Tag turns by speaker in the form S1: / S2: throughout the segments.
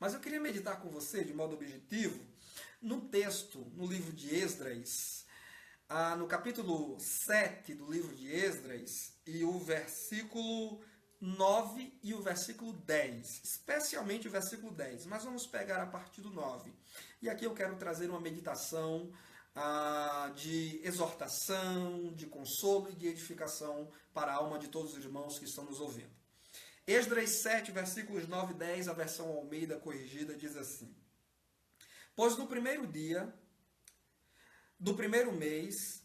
S1: Mas eu queria meditar com você, de modo objetivo, no texto, no livro de Esdras, no capítulo 7 do livro de Esdras, e o versículo 9 e o versículo 10, especialmente o versículo 10, mas vamos pegar a partir do 9. E aqui eu quero trazer uma meditação de exortação, de consolo e de edificação para a alma de todos os irmãos que estão nos ouvindo. Esdras 7, versículos 9 e 10, a versão Almeida corrigida, diz assim: Pois no primeiro dia do primeiro mês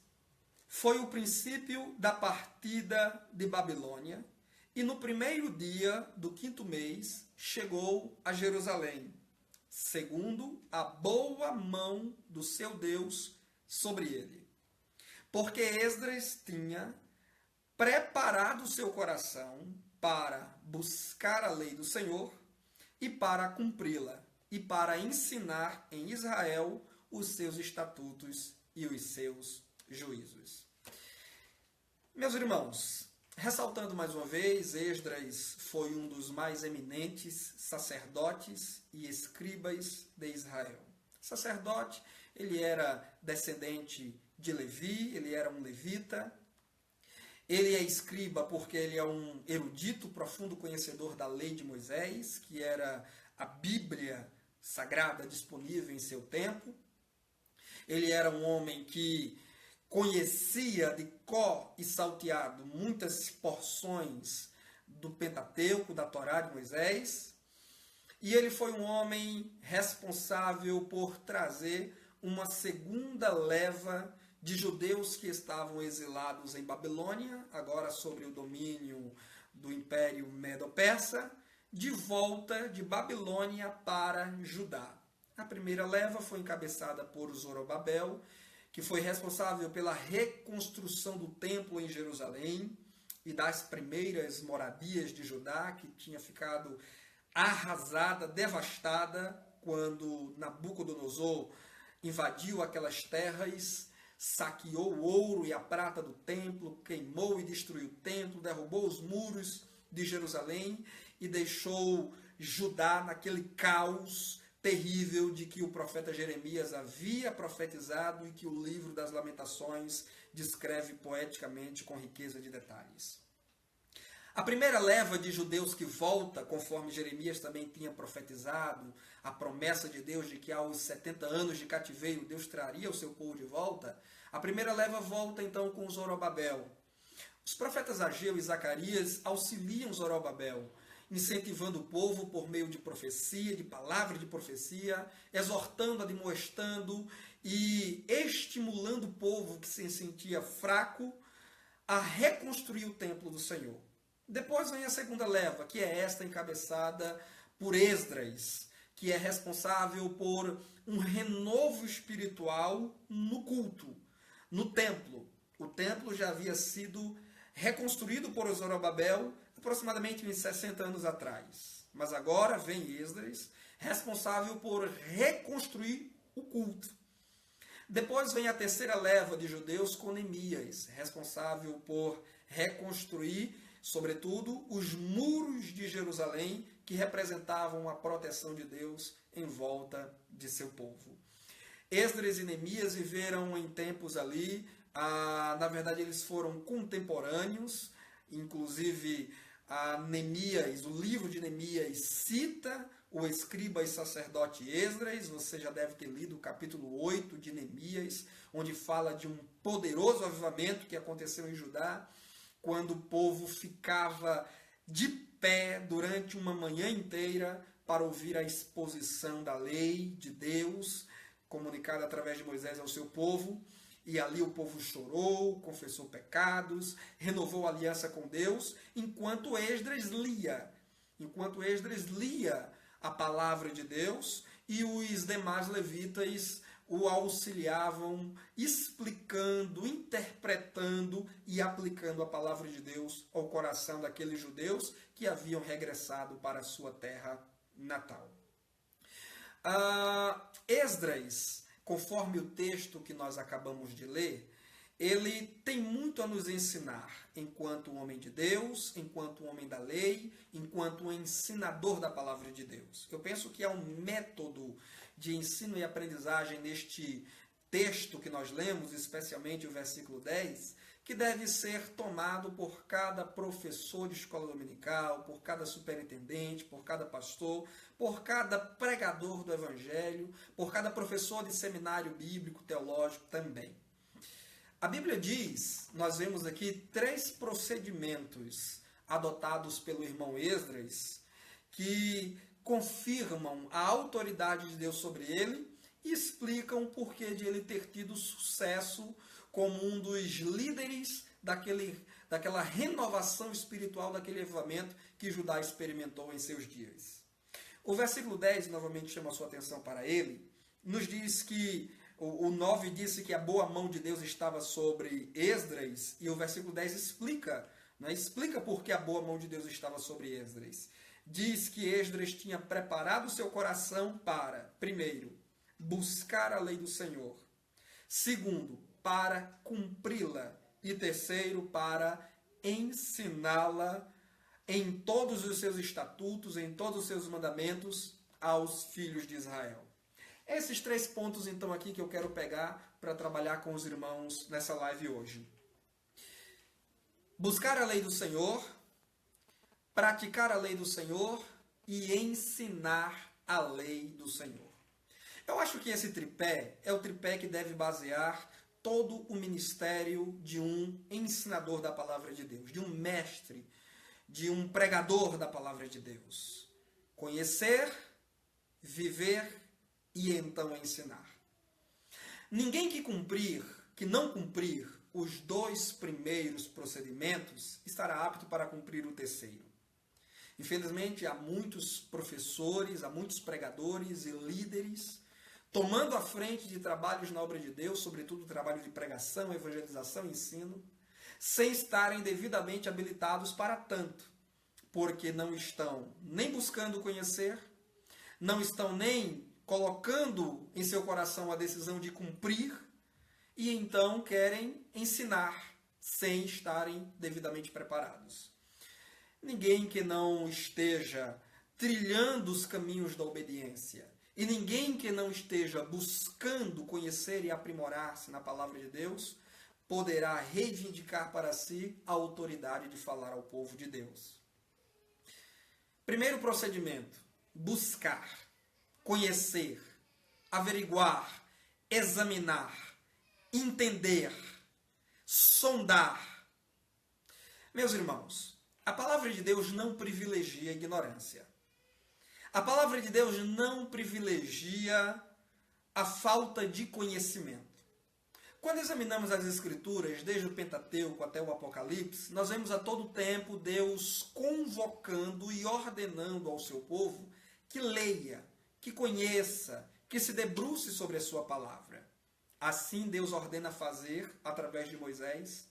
S1: foi o princípio da partida de Babilônia, e no primeiro dia do quinto mês chegou a Jerusalém, segundo a boa mão do seu Deus sobre ele. Porque Esdras tinha preparado o seu coração para buscar a lei do Senhor e para cumpri-la, e para ensinar em Israel os seus estatutos e os seus juízos. Meus irmãos, ressaltando mais uma vez, Esdras foi um dos mais eminentes sacerdotes e escribas de Israel. Sacerdote, ele era descendente de Levi, ele era um levita. Ele é escriba porque ele é um erudito, profundo conhecedor da lei de Moisés, que era a Bíblia sagrada disponível em seu tempo. Ele era um homem que conhecia de cor e salteado muitas porções do Pentateuco, da Torá de Moisés. E ele foi um homem responsável por trazer uma segunda leva de judeus que estavam exilados em Babilônia, agora sob o domínio do Império Medo-Persa, de volta de Babilônia para Judá. A primeira leva foi encabeçada por Zorobabel, que foi responsável pela reconstrução do templo em Jerusalém e das primeiras moradias de Judá, que tinha ficado arrasada, devastada, quando Nabucodonosor invadiu aquelas terras, saqueou o ouro e a prata do templo, queimou e destruiu o templo, derrubou os muros de Jerusalém e deixou Judá naquele caos terrível de que o profeta Jeremias havia profetizado e que o livro das Lamentações descreve poeticamente com riqueza de detalhes. A primeira leva de judeus que volta, conforme Jeremias também tinha profetizado, a promessa de Deus de que aos 70 anos de cativeiro Deus traria o seu povo de volta, a primeira leva volta então com Zorobabel. Os profetas Ageu e Zacarias auxiliam Zorobabel, incentivando o povo por meio de profecia, de palavra de profecia, exortando, admoestando e estimulando o povo que se sentia fraco a reconstruir o templo do Senhor. Depois vem a segunda leva, que é esta encabeçada por Esdras, que é responsável por um renovo espiritual no culto, no templo. O templo já havia sido reconstruído por Zorobabel aproximadamente uns 60 anos atrás. Mas agora vem Esdras, responsável por reconstruir o culto. Depois vem a terceira leva de judeus com Neemias, responsável por reconstruir, sobretudo, os muros de Jerusalém, que representavam a proteção de Deus em volta de seu povo. Esdras e Neemias viveram em tempos ali, na verdade eles foram contemporâneos, inclusive Neemias, o livro de Neemias cita o escriba e sacerdote Esdras. Você já deve ter lido o capítulo 8 de Neemias, onde fala de um poderoso avivamento que aconteceu em Judá, quando o povo ficava de pé durante uma manhã inteira para ouvir a exposição da lei de Deus, comunicada através de Moisés ao seu povo. E ali o povo chorou, confessou pecados, renovou a aliança com Deus, enquanto Esdras lia a palavra de Deus, e os demais levitas o auxiliavam, explicando, interpretando e aplicando a palavra de Deus ao coração daqueles judeus que haviam regressado para a sua terra natal. Esdras, conforme o texto que nós acabamos de ler, ele tem muito a nos ensinar, enquanto homem de Deus, enquanto homem da lei, enquanto um ensinador da palavra de Deus. Eu penso que há um método de ensino e aprendizagem neste texto que nós lemos, especialmente o versículo 10, que deve ser tomado por cada professor de escola dominical, por cada superintendente, por cada pastor, por cada pregador do evangelho, por cada professor de seminário bíblico, teológico também. A Bíblia diz, nós vemos aqui 3 procedimentos adotados pelo irmão Esdras que confirmam a autoridade de Deus sobre ele e explicam o porquê de ele ter tido sucesso como um dos líderes daquela renovação espiritual, daquele avivamento que Judá experimentou em seus dias. O versículo 10, novamente chama a sua atenção para ele, nos diz que o 9 disse que a boa mão de Deus estava sobre Esdras, e o versículo 10 explica, né, explica por que a boa mão de Deus estava sobre Esdras. Diz que Esdras tinha preparado seu coração para, primeiro, buscar a lei do Senhor. Segundo, para cumpri-la. E terceiro, para ensiná-la em todos os seus estatutos, em todos os seus mandamentos aos filhos de Israel. Esses 3 pontos, então, aqui que eu quero pegar para trabalhar com os irmãos nessa live hoje. Buscar a lei do Senhor, praticar a lei do Senhor e ensinar a lei do Senhor. Eu acho que esse tripé é o tripé que deve basear todo o ministério de um ensinador da palavra de Deus, de um mestre, de um pregador da palavra de Deus. Conhecer, viver e então ensinar. Ninguém que não cumprir os 2 primeiros procedimentos estará apto para cumprir o terceiro. Infelizmente, há muitos professores, há muitos pregadores e líderes tomando a frente de trabalhos na obra de Deus, sobretudo trabalho de pregação, evangelização e ensino, sem estarem devidamente habilitados para tanto, porque não estão nem buscando conhecer, não estão nem colocando em seu coração a decisão de cumprir, e então querem ensinar sem estarem devidamente preparados. Ninguém que não esteja trilhando os caminhos da obediência, e ninguém que não esteja buscando conhecer e aprimorar-se na palavra de Deus, poderá reivindicar para si a autoridade de falar ao povo de Deus. Primeiro procedimento, buscar, conhecer, averiguar, examinar, entender, sondar. Meus irmãos, a palavra de Deus não privilegia a ignorância. A palavra de Deus não privilegia a falta de conhecimento. Quando examinamos as Escrituras, desde o Pentateuco até o Apocalipse, nós vemos a todo tempo Deus convocando e ordenando ao seu povo que leia, que conheça, que se debruce sobre a sua palavra. Assim Deus ordena fazer através de Moisés,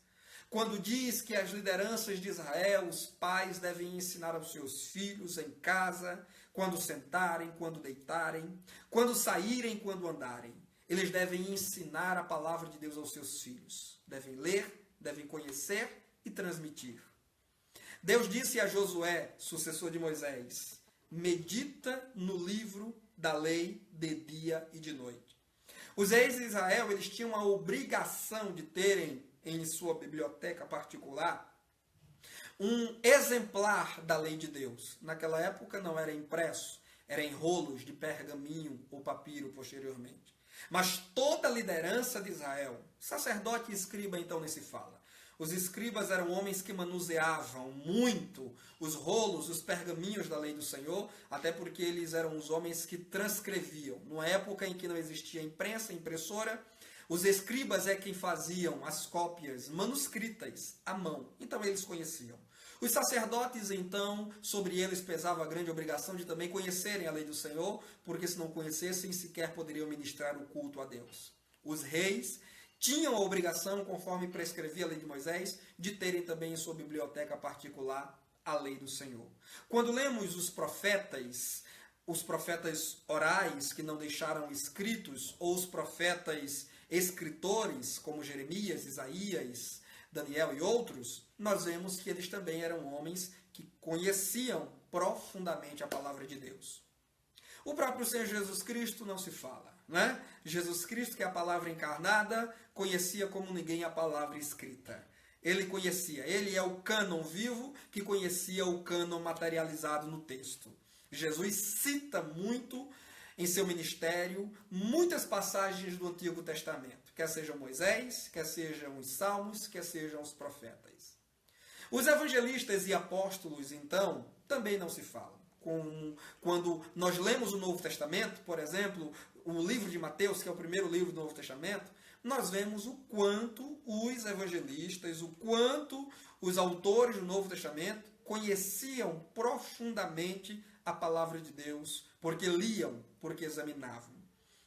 S1: quando diz que as lideranças de Israel, os pais, devem ensinar aos seus filhos em casa, quando sentarem, quando deitarem, quando saírem, quando andarem. Eles devem ensinar a palavra de Deus aos seus filhos. Devem ler, devem conhecer e transmitir. Deus disse a Josué, sucessor de Moisés, medita no livro da lei de dia e de noite. Os reis de Israel, eles tinham a obrigação de terem em sua biblioteca particular um exemplar da lei de Deus. Naquela época não era impresso, era em rolos de pergaminho ou papiro posteriormente. Mas toda a liderança de Israel, sacerdote e escriba então nem se fala. Os escribas eram homens que manuseavam muito os rolos, os pergaminhos da lei do Senhor, até porque eles eram os homens que transcreviam. Numa época em que não existia imprensa, impressora, os escribas é quem faziam as cópias manuscritas à mão. Então eles conheciam. Os sacerdotes, então, sobre eles pesava a grande obrigação de também conhecerem a lei do Senhor, porque se não conhecessem, sequer poderiam ministrar o culto a Deus. Os reis tinham a obrigação, conforme prescrevia a lei de Moisés, de terem também em sua biblioteca particular a lei do Senhor. Quando lemos os profetas orais que não deixaram escritos, ou os profetas escritores como Jeremias, Isaías, Daniel e outros, nós vemos que eles também eram homens que conheciam profundamente a palavra de Deus. O próprio Senhor Jesus Cristo não se fala, né? Jesus Cristo, que é a palavra encarnada, conhecia como ninguém a palavra escrita. Ele conhecia, ele é o cânon vivo que conhecia o cânon materializado no texto. Jesus cita muito em seu ministério muitas passagens do Antigo Testamento, quer sejam Moisés, quer sejam os Salmos, quer sejam os profetas. Os evangelistas e apóstolos, então, também não se falam. Quando nós lemos o Novo Testamento, por exemplo, o livro de Mateus, que é o primeiro livro do Novo Testamento, nós vemos o quanto os evangelistas, o quanto os autores do Novo Testamento conheciam profundamente a palavra de Deus, porque liam, porque examinavam.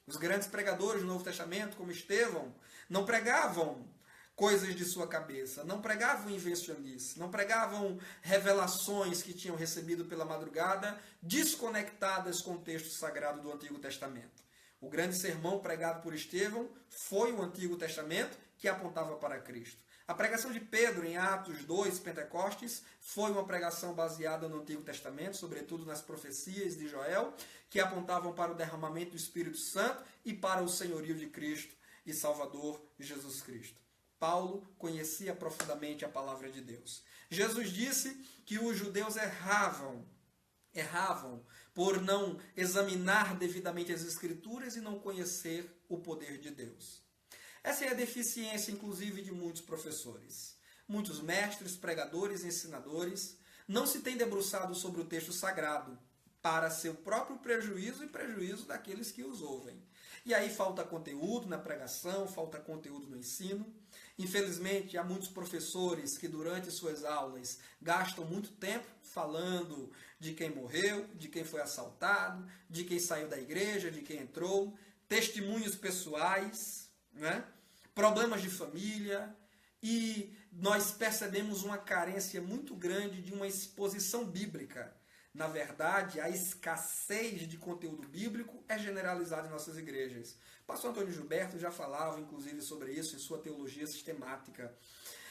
S1: Os grandes pregadores do Novo Testamento, como Estevão, não pregavam coisas de sua cabeça, não pregavam invencionice, não pregavam revelações que tinham recebido pela madrugada, desconectadas com o texto sagrado do Antigo Testamento. O grande sermão pregado por Estevão foi o Antigo Testamento que apontava para Cristo. A pregação de Pedro em Atos 2, Pentecostes, foi uma pregação baseada no Antigo Testamento, sobretudo nas profecias de Joel, que apontavam para o derramamento do Espírito Santo e para o senhorio de Cristo e Salvador Jesus Cristo. Paulo conhecia profundamente a palavra de Deus. Jesus disse que os judeus erravam por não examinar devidamente as Escrituras e não conhecer o poder de Deus. Essa é a deficiência, inclusive, de muitos professores. Muitos mestres, pregadores, ensinadores não se têm debruçado sobre o texto sagrado para seu próprio prejuízo e prejuízo daqueles que os ouvem. E aí falta conteúdo na pregação, falta conteúdo no ensino. Infelizmente, há muitos professores que durante suas aulas gastam muito tempo falando de quem morreu, de quem foi assaltado, de quem saiu da igreja, de quem entrou, testemunhos pessoais, né? Problemas de família, e nós percebemos uma carência muito grande de uma exposição bíblica. Na verdade, a escassez de conteúdo bíblico é generalizada em nossas igrejas. O pastor Antônio Gilberto já falava, inclusive, sobre isso em sua teologia sistemática,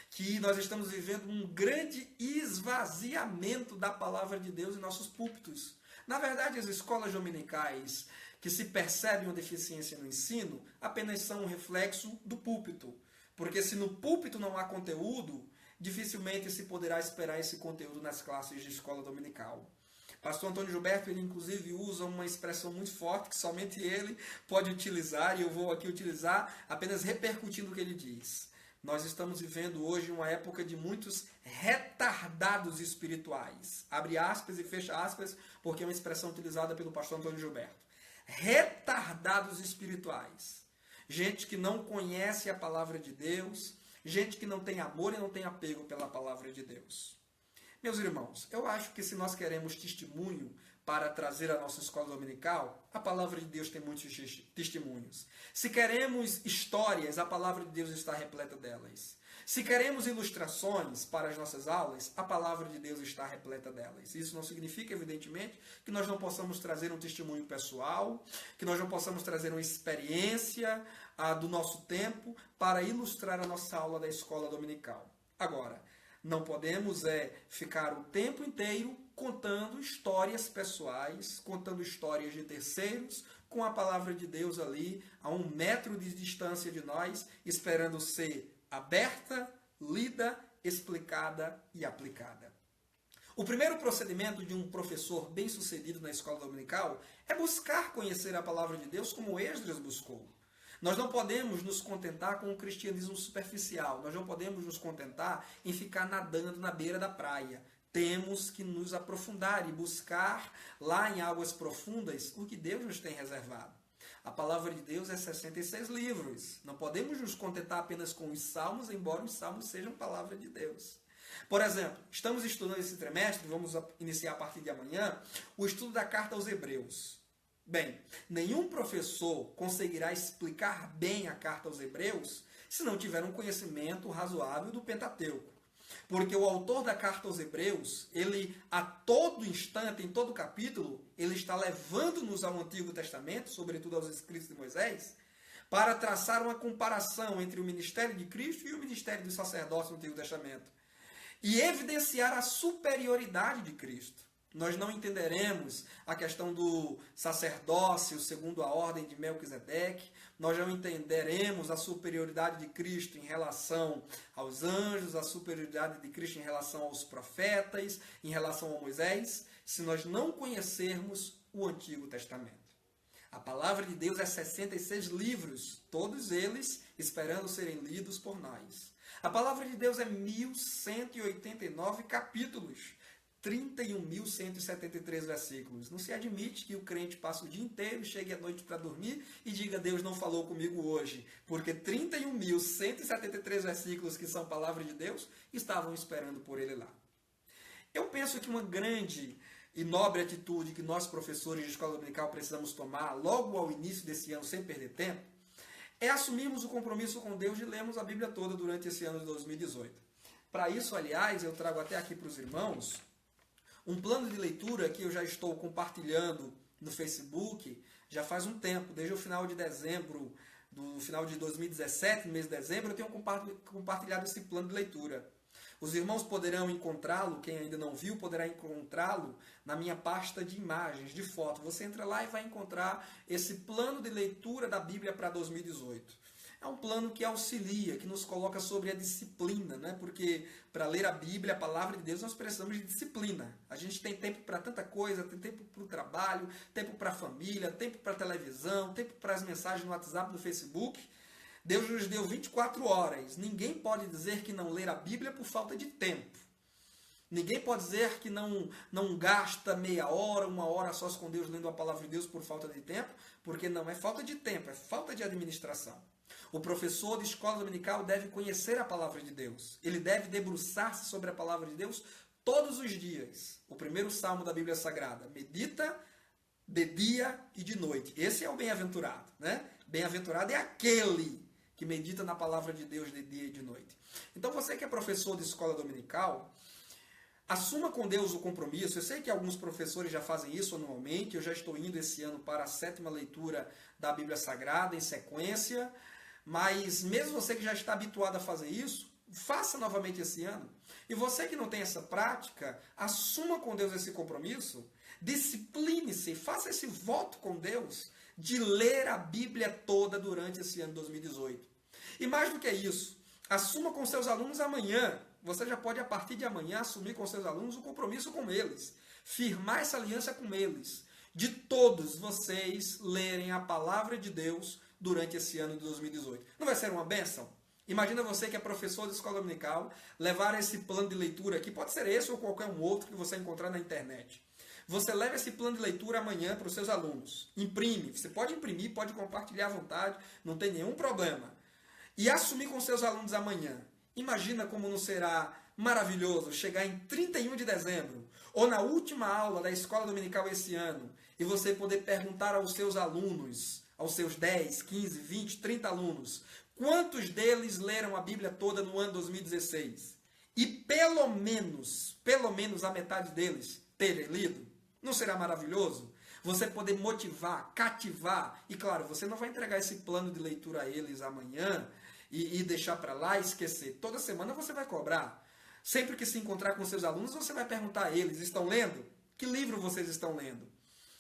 S1: que nós estamos vivendo um grande esvaziamento da palavra de Deus em nossos púlpitos. Na verdade, as escolas dominicais que se percebe uma deficiência no ensino apenas são um reflexo do púlpito. Porque se no púlpito não há conteúdo, dificilmente se poderá esperar esse conteúdo nas classes de escola dominical. Pastor Antônio Gilberto, ele inclusive usa uma expressão muito forte que somente ele pode utilizar, e eu vou aqui utilizar apenas repercutindo o que ele diz. Nós estamos vivendo hoje uma época de muitos retardados espirituais. Abre aspas e fecha aspas, porque é uma expressão utilizada pelo pastor Antônio Gilberto. Retardados espirituais. Gente que não conhece a palavra de Deus, gente que não tem amor e não tem apego pela palavra de Deus. Meus irmãos, eu acho que se nós queremos testemunho para trazer à nossa escola dominical, a palavra de Deus tem muitos testemunhos. Se queremos histórias, a palavra de Deus está repleta delas. Se queremos ilustrações para as nossas aulas, a palavra de Deus está repleta delas. Isso não significa, evidentemente, que nós não possamos trazer um testemunho pessoal, que nós não possamos trazer uma experiência do nosso tempo para ilustrar a nossa aula da escola dominical. Agora, não podemos ficar o tempo inteiro contando histórias pessoais, contando histórias de terceiros, com a palavra de Deus ali a 1 metro de distância de nós, esperando ser aberta, lida, explicada e aplicada. O primeiro procedimento de um professor bem-sucedido na escola dominical é buscar conhecer a palavra de Deus como Esdras buscou. Nós não podemos nos contentar com o cristianismo superficial. Nós não podemos nos contentar em ficar nadando na beira da praia. Temos que nos aprofundar e buscar lá em águas profundas o que Deus nos tem reservado. A palavra de Deus é 66 livros. Não podemos nos contentar apenas com os salmos, embora os salmos sejam palavra de Deus. Por exemplo, estamos estudando esse trimestre, vamos iniciar a partir de amanhã, o estudo da carta aos Hebreus. Bem, nenhum professor conseguirá explicar bem a carta aos Hebreus se não tiver um conhecimento razoável do Pentateuco. Porque o autor da carta aos Hebreus, ele a todo instante, em todo capítulo, ele está levando-nos ao Antigo Testamento, sobretudo aos escritos de Moisés, para traçar uma comparação entre o ministério de Cristo e o ministério do sacerdócio no Antigo Testamento e evidenciar a superioridade de Cristo. Nós não entenderemos a questão do sacerdócio segundo a ordem de Melquisedeque, nós não entenderemos a superioridade de Cristo em relação aos anjos, a superioridade de Cristo em relação aos profetas, em relação a Moisés, se nós não conhecermos o Antigo Testamento. A palavra de Deus é 66 livros, todos eles esperando serem lidos por nós. A palavra de Deus é 1189 capítulos, 31.173 versículos. Não se admite que o crente passe o dia inteiro, chegue à noite para dormir e diga: Deus não falou comigo hoje, porque 31.173 versículos que são palavra de Deus estavam esperando por ele lá. Eu penso que uma grande e nobre atitude que nós, professores de escola dominical, precisamos tomar logo ao início desse ano, sem perder tempo, é assumirmos o compromisso com Deus de lermos a Bíblia toda durante esse ano de 2018. Para isso, aliás, eu trago até aqui para os irmãos um plano de leitura que eu já estou compartilhando no Facebook já faz um tempo, desde o final de dezembro, do final de 2017, no mês de dezembro, eu tenho compartilhado esse plano de leitura. Os irmãos poderão encontrá-lo, quem ainda não viu, poderá encontrá-lo na minha pasta de imagens, de foto. Você entra lá e vai encontrar esse plano de leitura da Bíblia para 2018. É um plano que auxilia, que nos coloca sobre a disciplina, né? Porque para ler a Bíblia, a palavra de Deus, nós precisamos de disciplina. A gente tem tempo para tanta coisa, tem tempo para o trabalho, tempo para a família, tempo para a televisão, tempo para as mensagens no WhatsApp, no Facebook. Deus nos deu 24 horas. Ninguém pode dizer que não ler a Bíblia por falta de tempo. Ninguém pode dizer que não gasta meia hora, uma hora só com Deus lendo a palavra de Deus por falta de tempo, porque não é falta de tempo, é falta de administração. O professor de escola dominical deve conhecer a palavra de Deus. Ele deve debruçar-se sobre a palavra de Deus todos os dias. O primeiro salmo da Bíblia Sagrada: medita de dia e de noite. Esse é o bem-aventurado, né? Bem-aventurado é aquele que medita na palavra de Deus de dia e de noite. Então você que é professor de escola dominical, assuma com Deus o compromisso. Eu sei que alguns professores já fazem isso anualmente. Eu já estou indo esse ano para a 7ª leitura da Bíblia Sagrada em sequência. Mas mesmo você que já está habituado a fazer isso, faça novamente esse ano. E você que não tem essa prática, assuma com Deus esse compromisso, discipline-se, faça esse voto com Deus de ler a Bíblia toda durante esse ano 2018. E mais do que isso, assuma com seus alunos amanhã. Você já pode, a partir de amanhã, assumir com seus alunos o compromisso com eles, firmar essa aliança com eles, de todos vocês lerem a palavra de Deus durante esse ano de 2018. Não vai ser uma bênção? Imagina você que é professor de escola dominical, levar esse plano de leitura aqui, pode ser esse ou qualquer um outro que você encontrar na internet. Você leva esse plano de leitura amanhã para os seus alunos. Imprime. Você pode imprimir, pode compartilhar à vontade, não tem nenhum problema. E assumir com seus alunos amanhã. Imagina como não será maravilhoso chegar em 31 de dezembro, ou na última aula da escola dominical esse ano, e você poder perguntar aos seus alunos, aos seus 10, 15, 20, 30 alunos, quantos deles leram a Bíblia toda no ano 2016? E pelo menos a metade deles terem lido. Não será maravilhoso? Você poder motivar, cativar. E claro, você não vai entregar esse plano de leitura a eles amanhã e deixar para lá e esquecer. Toda semana você vai cobrar. Sempre que se encontrar com seus alunos, você vai perguntar a eles: estão lendo? Que livro vocês estão lendo?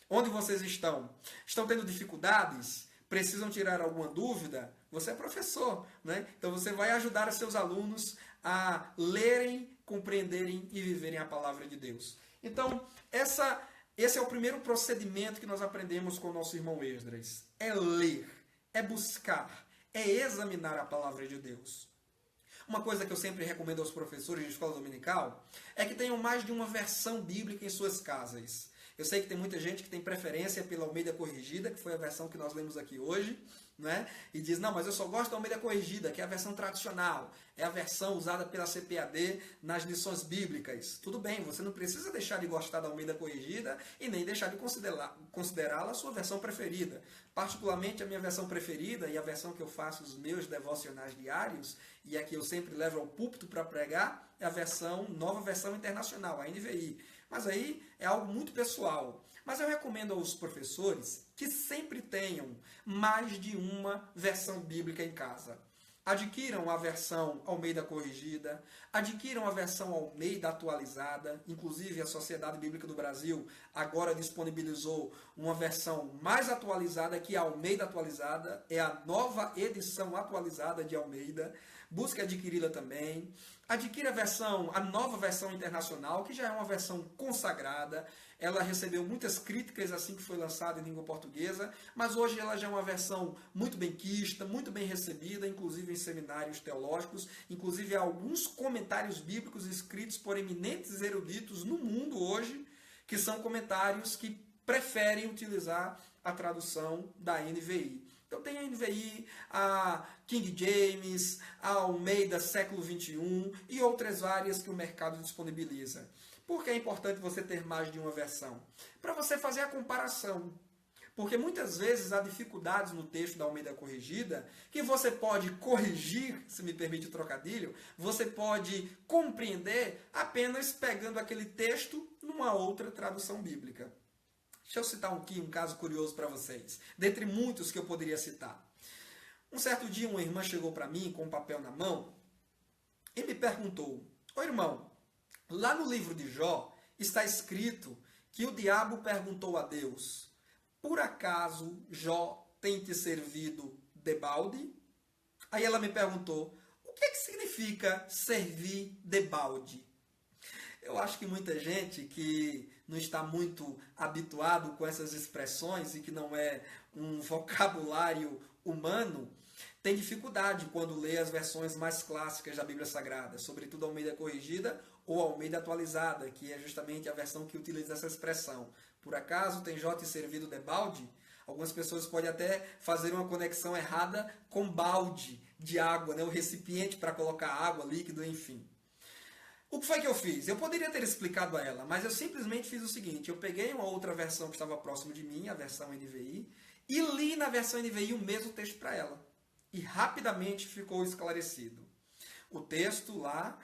S1: Onde vocês estão? Estão tendo dificuldades? Precisam tirar alguma dúvida? Você é professor, né? Então você vai ajudar os seus alunos a lerem, compreenderem e viverem a palavra de Deus. Então, esse é o primeiro procedimento que nós aprendemos com o nosso irmão Esdras. É ler, é buscar, é examinar a palavra de Deus. Uma coisa que eu sempre recomendo aos professores de escola dominical é que tenham mais de uma versão bíblica em suas casas. Eu sei que tem muita gente que tem preferência pela Almeida Corrigida, que foi a versão que nós lemos aqui hoje, né? E diz: não, mas eu só gosto da Almeida Corrigida, que é a versão tradicional, é a versão usada pela CPAD nas lições bíblicas. Tudo bem, você não precisa deixar de gostar da Almeida Corrigida e nem deixar de considerá-la a sua versão preferida. Particularmente a minha versão preferida e a versão que eu faço os meus devocionais diários, e a que eu sempre levo ao púlpito para pregar, é a nova versão internacional, a NVI. Mas aí é algo muito pessoal. Mas eu recomendo aos professores que sempre tenham mais de uma versão bíblica em casa. Adquiram a versão Almeida Corrigida, adquiram a versão Almeida Atualizada. Inclusive, a Sociedade Bíblica do Brasil agora disponibilizou uma versão mais atualizada, que a Almeida Atualizada. É a nova edição atualizada de Almeida. Busque adquiri-la também. Adquira a nova versão internacional, que já é uma versão consagrada. Ela recebeu muitas críticas assim que foi lançada em língua portuguesa, mas hoje ela já é uma versão muito bem quista, muito bem recebida, inclusive em seminários teológicos, inclusive há alguns comentários bíblicos escritos por eminentes eruditos no mundo hoje, que são comentários que preferem utilizar a tradução da NVI. Então tem a NVI, a King James, a Almeida século XXI e outras várias que o mercado disponibiliza. Por que é importante você ter mais de uma versão? Para você fazer a comparação. Porque muitas vezes há dificuldades no texto da Almeida Corrigida que você pode corrigir, se me permite o trocadilho, você pode compreender apenas pegando aquele texto numa outra tradução bíblica. Deixa eu citar aqui um caso curioso para vocês, dentre muitos que eu poderia citar. Um certo dia uma irmã chegou para mim com um papel na mão e me perguntou: "Ô irmão, lá no livro de Jó está escrito que o diabo perguntou a Deus: por acaso Jó tem te servido debalde?" Aí ela me perguntou: o que significa servir debalde? Eu acho que muita gente que não está muito habituado com essas expressões e que não é um vocabulário humano, tem dificuldade quando lê as versões mais clássicas da Bíblia Sagrada, sobretudo a Almeida Corrigida ou a Almeida Atualizada, que é justamente a versão que utiliza essa expressão. Por acaso tem Jó te servido debalde? Algumas pessoas podem até fazer uma conexão errada com balde de água, né? O recipiente para colocar água, líquido, enfim. O que foi que eu fiz? Eu poderia ter explicado a ela, mas eu simplesmente fiz o seguinte: eu peguei uma outra versão que estava próximo de mim, a versão NVI, e li na versão NVI o mesmo texto para ela. E rapidamente ficou esclarecido. O texto lá,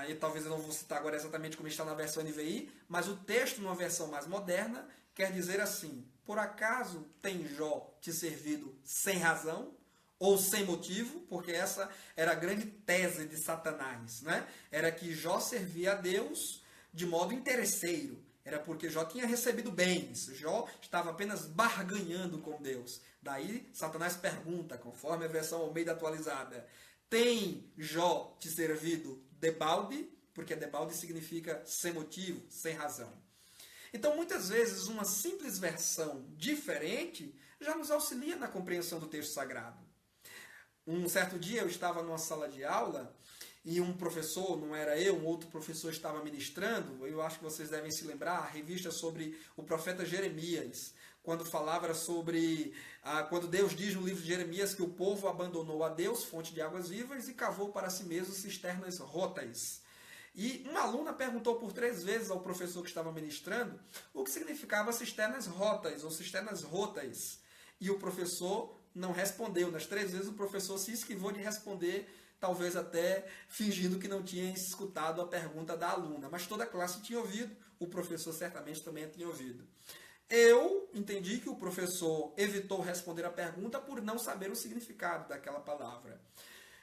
S1: e talvez eu não vou citar agora exatamente como está na versão NVI, mas o texto numa versão mais moderna quer dizer assim: por acaso tem Jó te servido sem razão? Ou sem motivo? Porque essa era a grande tese de Satanás, né? Era que Jó servia a Deus de modo interesseiro. Era porque Jó tinha recebido bens. Jó estava apenas barganhando com Deus. Daí Satanás pergunta, conforme a versão Almeida Atualizada: tem Jó te servido debalde? Porque debalde significa sem motivo, sem razão. Então, muitas vezes, uma simples versão diferente já nos auxilia na compreensão do texto sagrado. Um certo dia eu estava numa sala de aula e um professor, não era eu, um outro professor estava ministrando. Eu acho que vocês devem se lembrar, a revista sobre o profeta Jeremias, quando falava sobre quando Deus diz no livro de Jeremias que o povo abandonou a Deus, fonte de águas vivas, e cavou para si mesmo cisternas rotas. E uma aluna perguntou por 3 vezes ao professor que estava ministrando o que significava cisternas rotas ou cisternas rotas. E o professor não respondeu. Nas 3 vezes o professor se esquivou de responder, talvez até fingindo que não tinha escutado a pergunta da aluna. Mas toda a classe tinha ouvido, o professor certamente também tinha ouvido. Eu entendi que o professor evitou responder a pergunta por não saber o significado daquela palavra.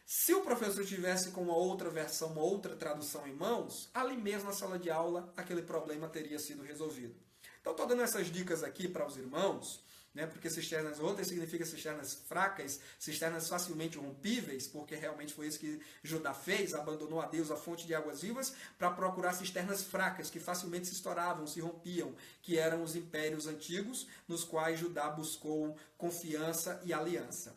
S1: Se o professor tivesse com uma outra versão, uma outra tradução em mãos, ali mesmo na sala de aula, aquele problema teria sido resolvido. Então, estou dando essas dicas aqui para os irmãos, né, porque cisternas rotas significa cisternas fracas, cisternas facilmente rompíveis, porque realmente foi isso que Judá fez, abandonou a Deus a fonte de águas vivas para procurar cisternas fracas, que facilmente se estouravam, se rompiam, que eram os impérios antigos, nos quais Judá buscou confiança e aliança.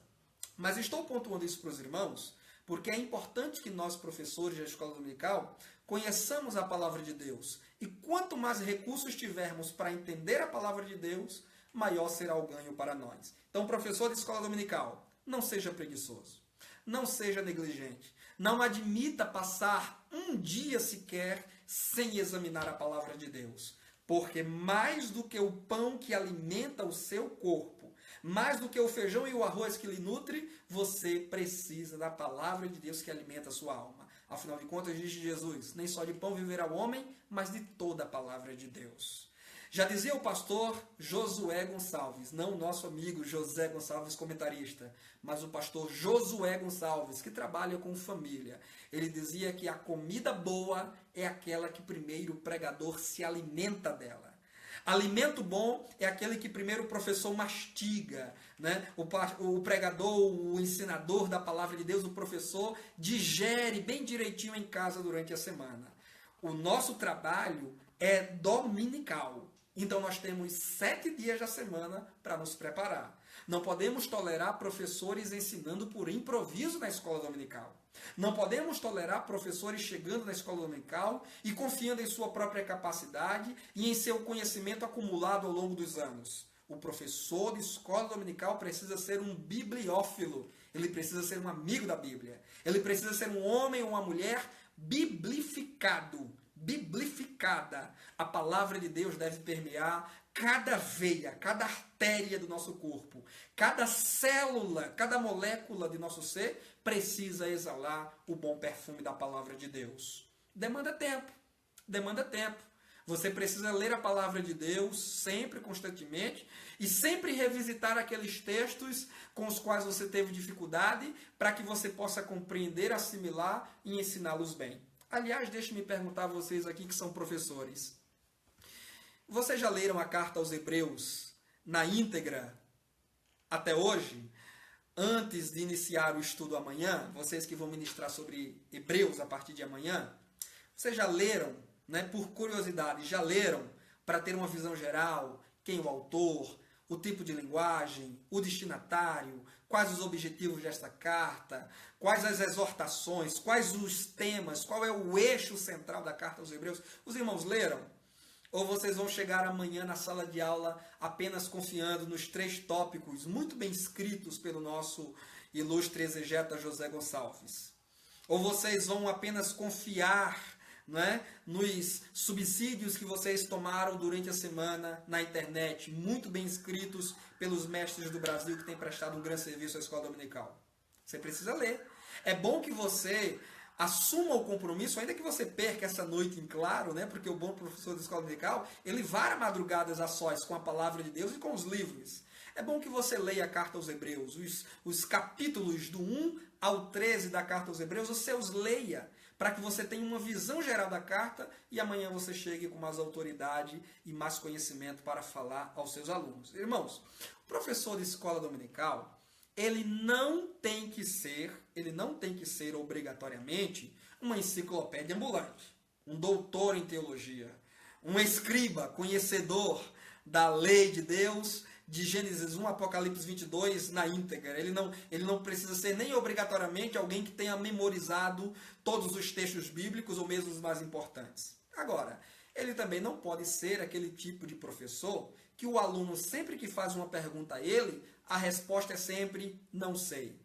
S1: Mas estou pontuando isso para os irmãos, porque é importante que nós, professores da escola dominical, conheçamos a palavra de Deus. E quanto mais recursos tivermos para entender a palavra de Deus, maior será o ganho para nós. Então, professor de escola dominical, não seja preguiçoso, não seja negligente, não admita passar um dia sequer sem examinar a palavra de Deus. Porque mais do que o pão que alimenta o seu corpo, mais do que o feijão e o arroz que lhe nutre, você precisa da palavra de Deus que alimenta a sua alma. Afinal de contas, diz Jesus, nem só de pão viverá o homem, mas de toda a palavra de Deus. Já dizia o pastor Josué Gonçalves, não o nosso amigo José Gonçalves, comentarista, mas o pastor Josué Gonçalves, que trabalha com família. Ele dizia que a comida boa é aquela que primeiro o pregador se alimenta dela. Alimento bom é aquele que primeiro o professor mastiga, né? O pregador, o ensinador da palavra de Deus, o professor, digere bem direitinho em casa durante a semana. O nosso trabalho é dominical. Então nós temos 7 dias da semana para nos preparar. Não podemos tolerar professores ensinando por improviso na escola dominical. Não podemos tolerar professores chegando na escola dominical e confiando em sua própria capacidade e em seu conhecimento acumulado ao longo dos anos. O professor de escola dominical precisa ser um bibliófilo. Ele precisa ser um amigo da Bíblia. Ele precisa ser um homem ou uma mulher biblificado. Biblificada. A palavra de Deus deve permear cada veia, cada artéria do nosso corpo. Cada célula, cada molécula de nosso ser precisa exalar o bom perfume da palavra de Deus. Demanda tempo. Demanda tempo. Você precisa ler a palavra de Deus sempre, constantemente, e sempre revisitar aqueles textos com os quais você teve dificuldade, para que você possa compreender, assimilar e ensiná-los bem. Aliás, deixe-me perguntar a vocês aqui que são professores. Vocês já leram a carta aos Hebreus na íntegra até hoje? Antes de iniciar o estudo amanhã, vocês que vão ministrar sobre Hebreus a partir de amanhã, vocês já leram, né, por curiosidade, já leram para ter uma visão geral, quem é o autor, o tipo de linguagem, o destinatário, quais os objetivos desta carta, quais as exortações, quais os temas, qual é o eixo central da carta aos Hebreus? Os irmãos leram? Ou vocês vão chegar amanhã na sala de aula apenas confiando nos 3 tópicos muito bem escritos pelo nosso ilustre exegeta José Gonçalves? Ou vocês vão apenas confiar, né, nos subsídios que vocês tomaram durante a semana na internet, muito bem escritos pelos mestres do Brasil que têm prestado um grande serviço à escola dominical? Você precisa ler. É bom que você assuma o compromisso, ainda que você perca essa noite em claro, né? Porque o bom professor da escola dominical, ele vara madrugadas a sós com a palavra de Deus e com os livros. É bom que você leia a carta aos Hebreus, os capítulos do 1 ao 13 da carta aos Hebreus, você os leia, para que você tenha uma visão geral da carta e amanhã você chegue com mais autoridade e mais conhecimento para falar aos seus alunos. Irmãos, o professor de escola dominical, ele não tem que ser obrigatoriamente uma enciclopédia ambulante, um doutor em teologia, um escriba, conhecedor da lei de Deus, de Gênesis 1 a Apocalipse 22 na íntegra. Ele não precisa ser nem obrigatoriamente alguém que tenha memorizado todos os textos bíblicos ou mesmo os mais importantes. Agora, ele também não pode ser aquele tipo de professor que o aluno, sempre que faz uma pergunta a ele, a resposta é sempre não sei,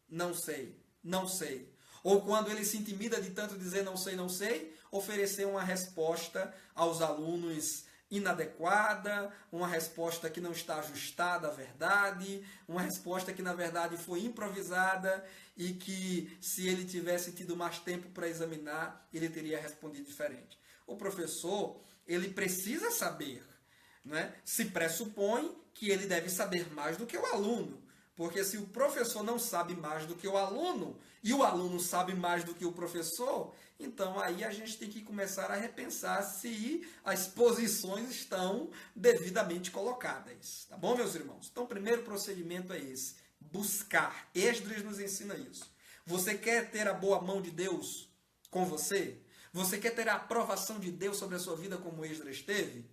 S1: não sei, não sei. Ou quando ele se intimida de tanto dizer não sei, oferecer uma resposta aos alunos inadequada, uma resposta que não está ajustada à verdade, uma resposta que na verdade foi improvisada e que se ele tivesse tido mais tempo para examinar, ele teria respondido diferente. O professor, ele precisa saber, né? Se pressupõe que ele deve saber mais do que o aluno. Porque se o professor não sabe mais do que o aluno, e o aluno sabe mais do que o professor, então aí a gente tem que começar a repensar se as posições estão devidamente colocadas. Tá bom, meus irmãos? Então o primeiro procedimento é esse. Buscar. Esdras nos ensina isso. Você quer ter a boa mão de Deus com você? Você quer ter a aprovação de Deus sobre a sua vida como Esdras teve?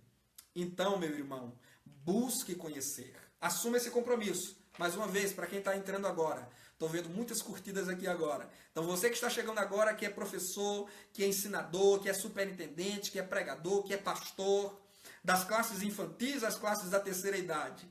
S1: Então, meu irmão, busque conhecer. Assuma esse compromisso. Mais uma vez, para quem está entrando agora, estou vendo muitas curtidas aqui agora. Então, você que está chegando agora, que é professor, que é ensinador, que é superintendente, que é pregador, que é pastor, das classes infantis às classes da terceira idade,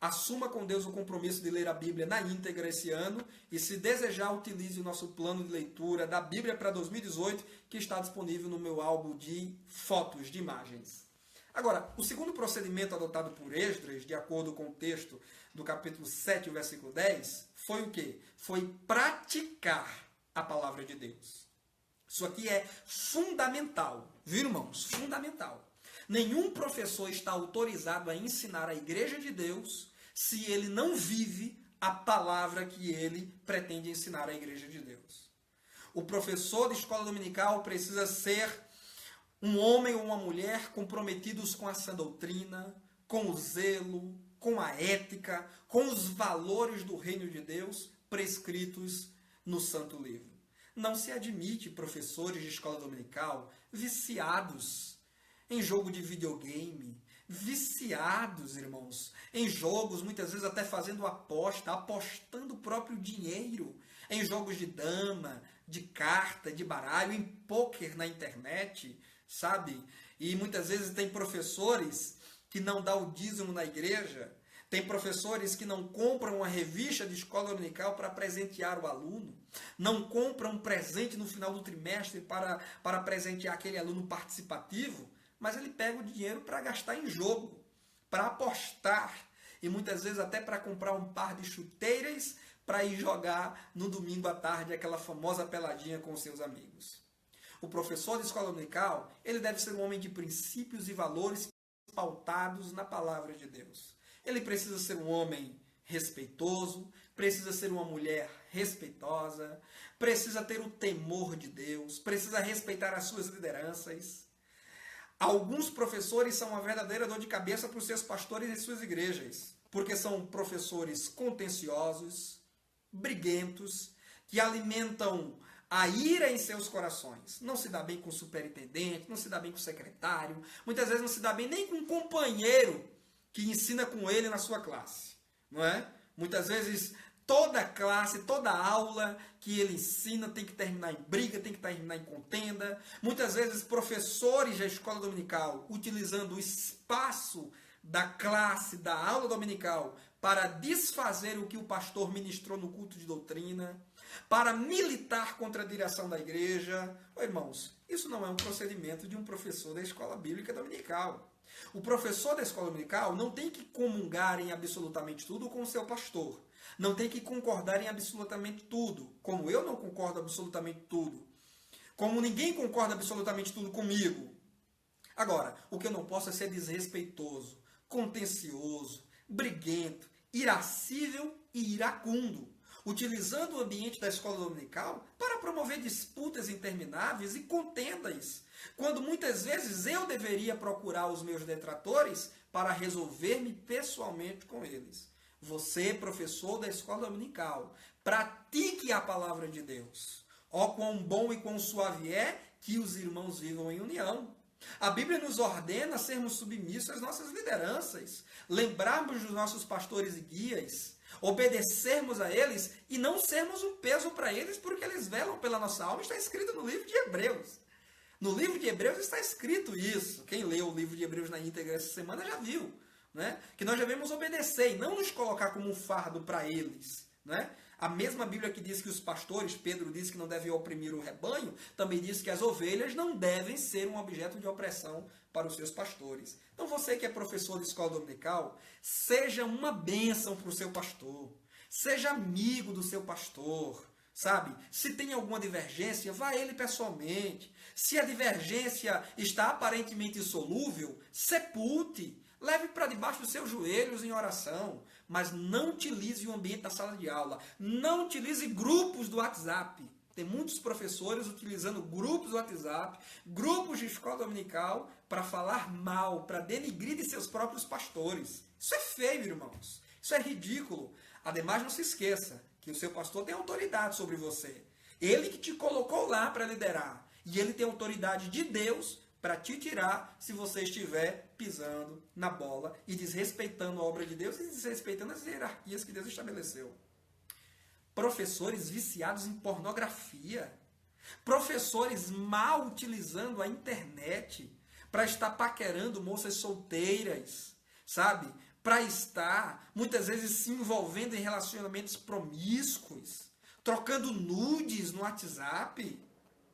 S1: assuma com Deus o compromisso de ler a Bíblia na íntegra esse ano e, se desejar, utilize o nosso plano de leitura da Bíblia para 2018, que está disponível no meu álbum de fotos, de imagens. Agora, o segundo procedimento adotado por Esdras, de acordo com o texto do capítulo 7, versículo 10, foi o quê? Foi praticar a palavra de Deus. Isso aqui é fundamental, viu, irmãos? Fundamental. Nenhum professor está autorizado a ensinar a igreja de Deus se ele não vive a palavra que ele pretende ensinar à igreja de Deus. O professor de escola dominical precisa ser um homem ou uma mulher comprometidos com a sã doutrina, com o zelo, com a ética, com os valores do reino de Deus prescritos no Santo Livro. Não se admite professores de escola dominical viciados em jogo de videogame, viciados, irmãos, em jogos, muitas vezes até fazendo aposta, apostando o próprio dinheiro em jogos de dama, de carta, de baralho, em pôquer na internet, sabe? E muitas vezes tem professores que não dão o dízimo na igreja, tem professores que não compram uma revista de escola dominical para presentear o aluno, não compram um presente no final do trimestre para presentear aquele aluno participativo, mas ele pega o dinheiro para gastar em jogo, para apostar, e muitas vezes até para comprar um par de chuteiras para ir jogar no domingo à tarde aquela famosa peladinha com os seus amigos. O professor de escola dominical, ele deve ser um homem de princípios e valores pautados na palavra de Deus. Ele precisa ser um homem respeitoso, precisa ser uma mulher respeitosa, precisa ter o temor de Deus, precisa respeitar as suas lideranças. Alguns professores são uma verdadeira dor de cabeça para os seus pastores e suas igrejas, porque são professores contenciosos, briguentos, que alimentam a ira em seus corações. Não se dá bem com o superintendente, não se dá bem com o secretário, muitas vezes não se dá bem nem com o companheiro que ensina com ele na sua classe, não é? Muitas vezes toda classe, toda aula que ele ensina tem que terminar em briga, tem que terminar em contenda. Muitas vezes professores da escola dominical utilizando o espaço da classe, da aula dominical, para desfazer o que o pastor ministrou no culto de doutrina, para militar contra a direção da igreja. Irmãos, isso não é um procedimento de um professor da escola bíblica dominical. O professor da escola dominical não tem que comungar em absolutamente tudo com o seu pastor. Não tem que concordar em absolutamente tudo. Como eu não concordo absolutamente tudo. Como ninguém concorda absolutamente tudo comigo. Agora, o que eu não posso é ser desrespeitoso, contencioso, briguento, irascível e iracundo, utilizando o ambiente da escola dominical para promover disputas intermináveis e contendas, quando muitas vezes eu deveria procurar os meus detratores para resolver-me pessoalmente com eles. Você, professor da escola dominical, pratique a palavra de Deus. Ó, quão bom e quão suave é que os irmãos vivam em união. A Bíblia nos ordena sermos submissos às nossas lideranças, lembrarmos dos nossos pastores e guias, obedecermos a eles e não sermos um peso para eles porque eles velam pela nossa alma. Está escrito no livro de Hebreus. No livro de Hebreus está escrito isso. Quem leu o livro de Hebreus na íntegra essa semana já viu, né? Que nós devemos obedecer e não nos colocar como um fardo para eles, né? A mesma Bíblia que diz que os pastores, Pedro diz que não devem oprimir o rebanho, também diz que as ovelhas não devem ser um objeto de opressão para os seus pastores. Então você que é professor de escola dominical, seja uma bênção para o seu pastor, seja amigo do seu pastor, sabe? Se tem alguma divergência, vá a ele pessoalmente. Se a divergência está aparentemente insolúvel, sepulte, leve para debaixo dos seus joelhos em oração, mas não utilize o ambiente da sala de aula. Não utilize grupos do WhatsApp. Tem muitos professores utilizando grupos do WhatsApp, grupos de escola dominical, para falar mal, para denigrir de seus próprios pastores. Isso é feio, irmãos. Isso é ridículo. Ademais, não se esqueça que o seu pastor tem autoridade sobre você. Ele que te colocou lá para liderar. E ele tem autoridade de Deus para te tirar se você estiver pisando na bola e desrespeitando a obra de Deus e desrespeitando as hierarquias que Deus estabeleceu. Professores viciados em pornografia. Professores mal utilizando a internet para estar paquerando moças solteiras, sabe? Para estar, muitas vezes, se envolvendo em relacionamentos promíscuos, trocando nudes no WhatsApp.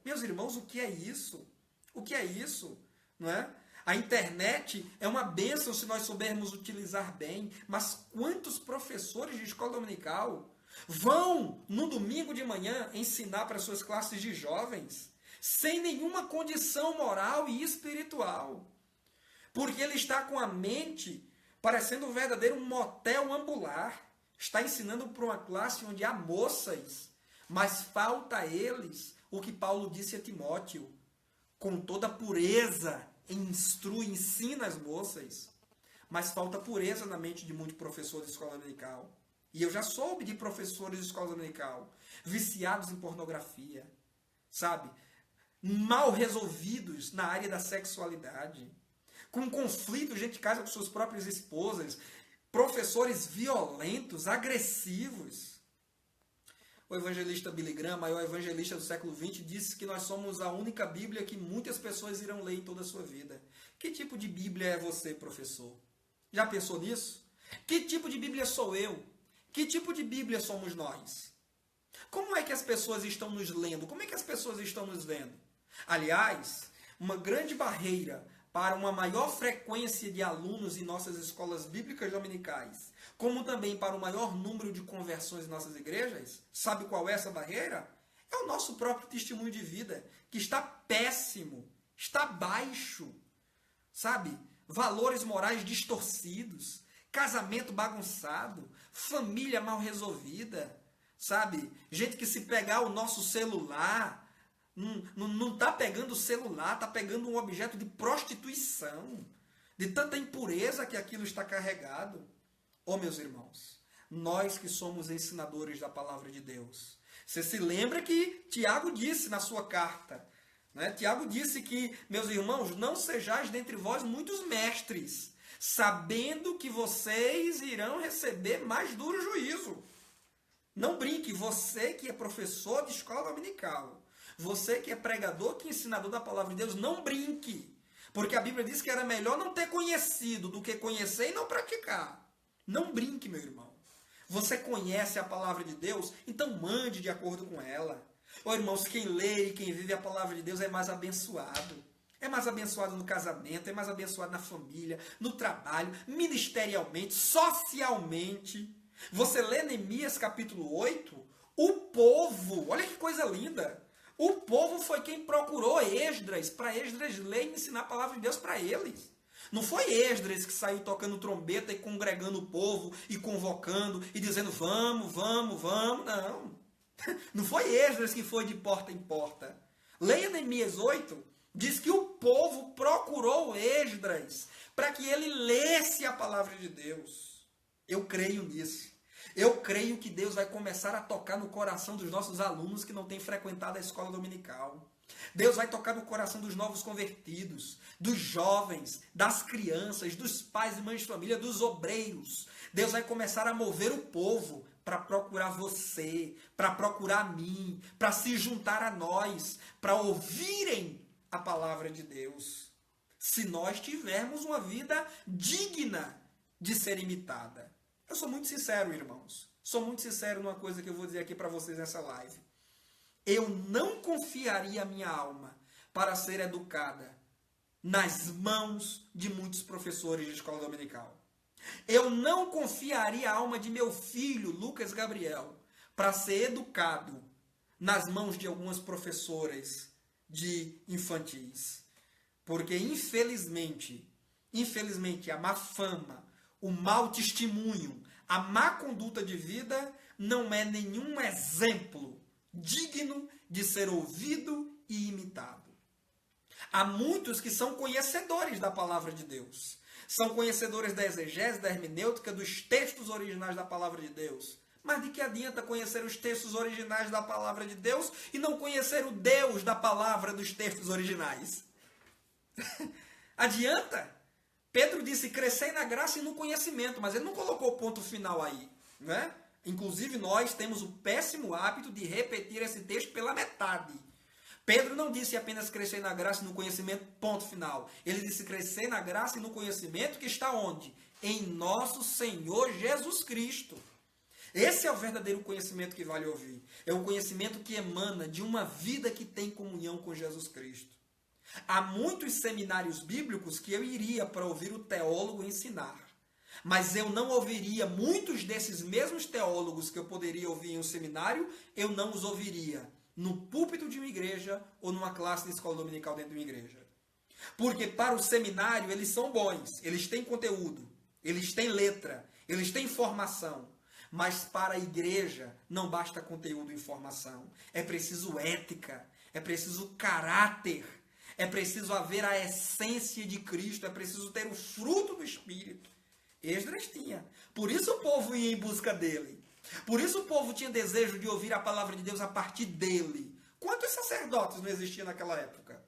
S1: Meus irmãos, o que é isso? O que é isso? Não é? A internet é uma bênção se nós soubermos utilizar bem, mas quantos professores de escola dominical vão, no domingo de manhã, ensinar para suas classes de jovens, sem nenhuma condição moral e espiritual? Porque ele está com a mente parecendo um verdadeiro motel ambular. Está ensinando para uma classe onde há moças, mas falta a eles o que Paulo disse a Timóteo. Com toda pureza, instrui, ensina as moças. Mas falta pureza na mente de muitos professores de escola dominical. E eu já soube de professores de escola dominical viciados em pornografia, sabe? Mal resolvidos na área da sexualidade, com conflitos dentro de casa com suas próprias esposas, professores violentos, agressivos. O evangelista Billy Graham, maior evangelista do século XX, disse que nós somos a única Bíblia que muitas pessoas irão ler em toda a sua vida. Que tipo de Bíblia é você, professor? Já pensou nisso? Que tipo de Bíblia sou eu? Que tipo de Bíblia somos nós? Como é que as pessoas estão nos lendo? Como é que as pessoas estão nos vendo? Aliás, uma grande barreira para uma maior frequência de alunos em nossas escolas bíblicas dominicais, como também para o maior número de conversões em nossas igrejas, sabe qual é essa barreira? É o nosso próprio testemunho de vida, que está péssimo, está baixo, sabe? Valores morais distorcidos, casamento bagunçado, família mal resolvida, sabe? Gente que se pegar o nosso celular, não está pegando o celular, está pegando um objeto de prostituição, de tanta impureza que aquilo está carregado. Oh, meus irmãos, nós que somos ensinadores da palavra de Deus, você se lembra que Tiago disse na sua carta, né? Tiago disse que, meus irmãos, não sejais dentre vós muitos mestres, sabendo que vocês irão receber mais duro juízo. Não brinque, você que é professor de escola dominical, você que é pregador, que é ensinador da palavra de Deus, não brinque. Porque a Bíblia diz que era melhor não ter conhecido do que conhecer e não praticar. Não brinque, meu irmão. Você conhece a palavra de Deus, então mande de acordo com ela. Ô irmãos, quem lê e quem vive a palavra de Deus é mais abençoado. É mais abençoado no casamento, é mais abençoado na família, no trabalho, ministerialmente, socialmente. Você lê Neemias capítulo 8, o povo, olha que coisa linda. O povo foi quem procurou Esdras, para Esdras ler e ensinar a palavra de Deus para eles. Não foi Esdras que saiu tocando trombeta e congregando o povo e convocando e dizendo vamos, vamos, vamos, não. Não foi Esdras que foi de porta em porta. Leia Neemias 8, diz que o povo procurou Esdras para que ele lesse a palavra de Deus. Eu creio nisso. Eu creio que Deus vai começar a tocar no coração dos nossos alunos que não têm frequentado a escola dominical. Deus vai tocar no coração dos novos convertidos, dos jovens, das crianças, dos pais e mães de família, dos obreiros. Deus vai começar a mover o povo para procurar você, para procurar a mim, para se juntar a nós, para ouvirem a palavra de Deus. Se nós tivermos uma vida digna de ser imitada. Eu sou muito sincero, irmãos. Sou muito sincero numa coisa que eu vou dizer aqui para vocês nessa live. Eu não confiaria a minha alma para ser educada nas mãos de muitos professores de escola dominical. Eu não confiaria a alma de meu filho, Lucas Gabriel, para ser educado nas mãos de algumas professoras de infantis. Porque, infelizmente, a má fama, o mau testemunho, a má conduta de vida não é nenhum exemplo digno de ser ouvido e imitado. Há muitos que são conhecedores da palavra de Deus. São conhecedores da exegese, da hermenêutica, dos textos originais da palavra de Deus. Mas de que adianta conhecer os textos originais da palavra de Deus e não conhecer o Deus da palavra dos textos originais? Adianta? Pedro disse, crescei na graça e no conhecimento, mas ele não colocou o ponto final aí, né? Inclusive, nós temos o péssimo hábito de repetir esse texto pela metade. Pedro não disse apenas crescer na graça e no conhecimento, ponto final. Ele disse crescer na graça e no conhecimento que está onde? Em nosso Senhor Jesus Cristo. Esse é o verdadeiro conhecimento que vale ouvir. É o conhecimento que emana de uma vida que tem comunhão com Jesus Cristo. Há muitos seminários bíblicos que eu iria para ouvir o teólogo ensinar. Mas eu não ouviria muitos desses mesmos teólogos que eu poderia ouvir em um seminário, eu não os ouviria no púlpito de uma igreja ou numa classe de escola dominical dentro de uma igreja. Porque para o seminário eles são bons, eles têm conteúdo, eles têm letra, eles têm formação. Mas para a igreja não basta conteúdo e informação. É preciso ética, é preciso caráter, é preciso haver a essência de Cristo, é preciso ter o fruto do Espírito. Esdras tinha. Por isso o povo ia em busca dele. Por isso o povo tinha desejo de ouvir a palavra de Deus a partir dele. Quantos sacerdotes não existiam naquela época?